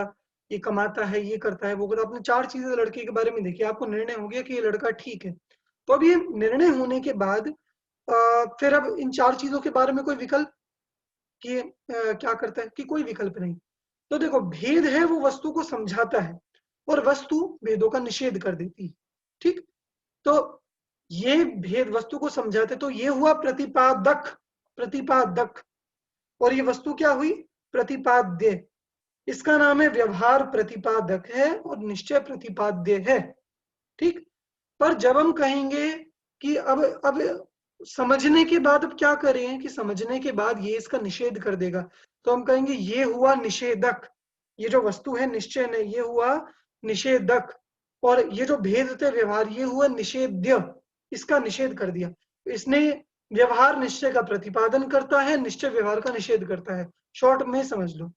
ये कमाता है, ये करता है, वो करता, आपने 4 चीजें लड़के के बारे में देखी, आपको निर्णय हो गया कि ये लड़का ठीक है। तो अब ये निर्णय होने के बाद फिर अब इन 4 चीजों के बारे में कोई विकल्प कि क्या करता है, कि कोई विकल्प नहीं। तो देखो, भेद है वो वस्तु को समझाता है, और वस्तु भेदों का निषेध कर देती है। ठीक, तो ये भेद वस्तु को समझाते, तो ये हुआ प्रतिपादक, प्रतिपादक, और ये वस्तु क्या हुई? प्रतिपाद्य। इसका नाम है व्यवहार प्रतिपादक है और निश्चय प्रतिपाद्य है। ठीक, पर जब हम कहेंगे कि अब समझने के बाद अब क्या करें, कि समझने के बाद ये इसका निषेध कर देगा, तो हम कहेंगे ये हुआ निषेधक। ये जो वस्तु है निश्चय ने, ये हुआ निषेधक, और ये जो भेद थे व्यवहार, ये हुआ निषेध्य, इसका निषेध कर दिया। इसने व्यवहार निश्चय का प्रतिपादन करता है, निश्चय व्यवहार का निषेध करता है। शॉर्ट में समझ लो,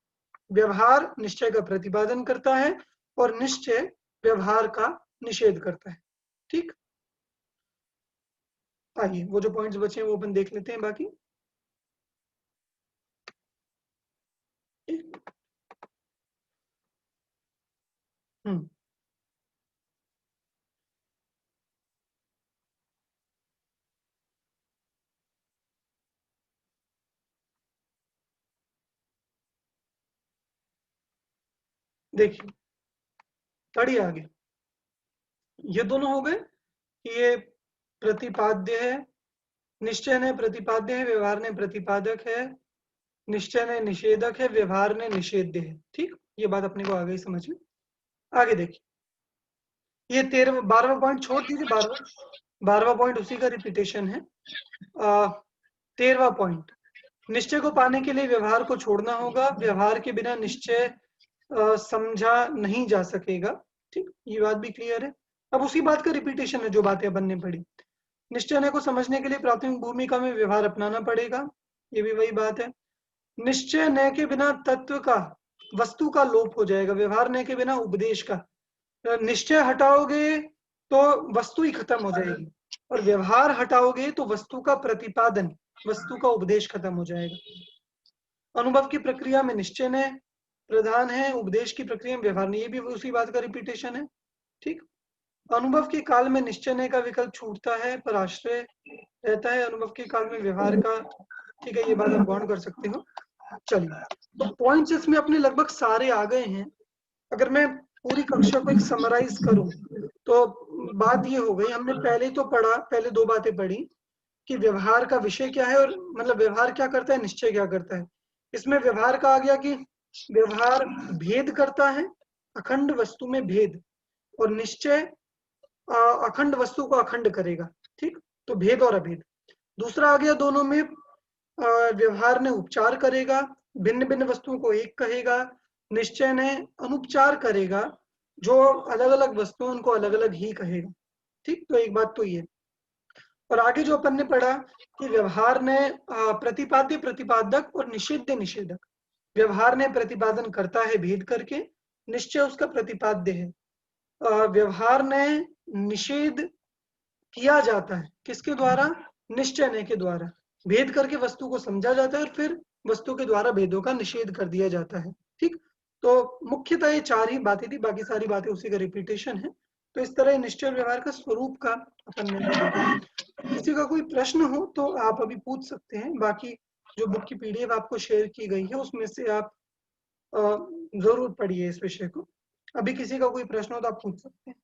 व्यवहार निश्चय का प्रतिपादन करता है और निश्चय व्यवहार का निषेध करता है। ठीक, आइए वो जो पॉइंट्स बचे हैं वो अपन देख लेते हैं बाकी। हम्म, देखिए, पढ़िए आगे। ये दोनों हो गए कि ये प्रतिपाद्य है, निश्चय ने प्रतिपाद्य है, व्यवहार ने प्रतिपादक है, निश्चय ने निषेधक है, व्यवहार ने निषेध्य है। ठीक, ये बात अपने को आ गई समझ में। आगे देखिए, ये 12वां पॉइंट छोड़ दीजिए, 12वां पॉइंट उसी का रिपीटेशन है। 13वां पॉइंट, निश्चय को पाने के लिए व्यवहार को छोड़ना होगा, व्यवहार के बिना निश्चय समझा नहीं जा सकेगा। ठीक, ये बात भी क्लियर है। अब उसी बात का रिपीटेशन है जो बातें अपन ने पढ़ी। निश्चय को समझने के लिए प्राथमिक भूमिका में व्यवहार अपनाना पड़ेगा, ये भी वही बात है। निश्चय न के बिना तत्व का, वस्तु का लोप हो जाएगा, व्यवहार न के बिना उपदेश का। निश्चय हटाओगे तो वस्तु ही खत्म हो जाएगी, और व्यवहार हटाओगे तो वस्तु का प्रतिपादन, वस्तु का उपदेश खत्म हो जाएगा। अनुभव की प्रक्रिया में निश्चय ने प्रधान है, उपदेश की प्रक्रिया में व्यवहार ने, ये भी उसी बात का रिपीटेशन है। ठीक, अनुभव के काल में निश्चय का विकल्प छूटता है पर आश्रय रहता है अनुभव के काल में व्यवहार का। ठीक है, ये बात आप गौर कर सकते हो। चलिए, तो पॉइंट्स इसमें अपने लगभग सारे आ गए हैं। अगर मैं पूरी कक्षा को एक समराइज करूं तो बात ये हो गई, हमने पहले तो पढ़ा, पहले दो बातें पढ़ी कि व्यवहार का विषय क्या है और मतलब व्यवहार क्या करता है, निश्चय क्या करता है। इसमें व्यवहार का आ गया कि व्यवहार भेद करता है, अखंड वस्तु में भेद, और निश्चय अखंड वस्तु को अखंड करेगा। ठीक, तो भेद और अभेद। दूसरा आ गया दोनों में व्यवहार ने उपचार करेगा, भिन्न भिन्न वस्तुओं को एक कहेगा। निश्चय ने अनुपचार करेगा, जो अलग अलग वस्तुओं उनको अलग अलग ही कहेगा। ठीक, तो एक बात तो ये। और आगे जो अपन ने पढ़ा कि व्यवहार ने प्रतिपाद्य प्रतिपादक और निषिद्ध निषेधक। व्यवहार ने प्रतिपादन करता है भेद करके, निश्चय उसका प्रतिपाद्य है। व्यवहार ने निषेध किया जाता है किसके द्वारा, निश्चय ने के द्वारा। भेद करके वस्तु को समझा जाता है और फिर वस्तु के द्वारा भेदों का निषेध कर दिया जाता है। ठीक, तो मुख्यतः ये चार ही बातें थी, बाकी सारी बातें उसी का रिपीटेशन है। तो इस तरह निश्चय व्यवहार का स्वरूप का अपन ने देखा। किसी का कोई प्रश्न हो तो आप अभी पूछ सकते हैं, बाकी जो बुक की पीडीएफ आपको शेयर की गई है उसमें से आप जरूर पढ़िए इस विषय को। अभी किसी का कोई प्रश्न हो तो आप पूछ सकते हैं।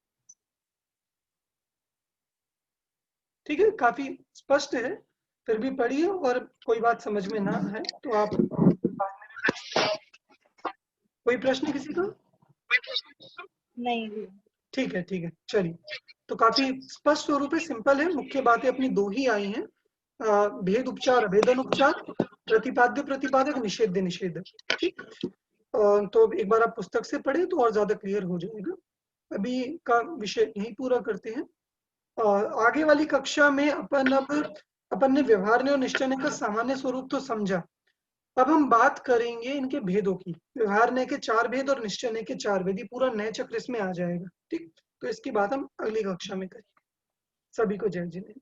ठीक है, काफी स्पष्ट है, फिर भी पढ़िए, और कोई बात समझ में ना आए तो आप कोई प्रश्न किसी का?
नहीं।
ठीक है, ठीक है, चलिए। तो काफी स्पष्ट स्वरूप है, सिंपल है। मुख्य बातें अपनी दो ही आई हैं, भेद उपचार अभेदन उपचार, प्रतिपाद्य प्रतिपादक, निषेध निषेध। ठीक, तो एक बार आप पुस्तक से पढ़े तो और ज्यादा क्लियर हो जाएगा। अभी का विषय यही पूरा करते हैं। आगे वाली कक्षा में अपन ने व्यवहार ने और निश्चय ने का सामान्य स्वरूप तो समझा। अब हम बात करेंगे इनके भेदों की। व्यवहार ने के 4 भेद और निश्चय ने के 4 भेद, पूरा नए चक्र इसमें आ जाएगा। ठीक, तो इसकी बात हम अगली कक्षा में करेंगे। सभी को जय जिनेन्द्र।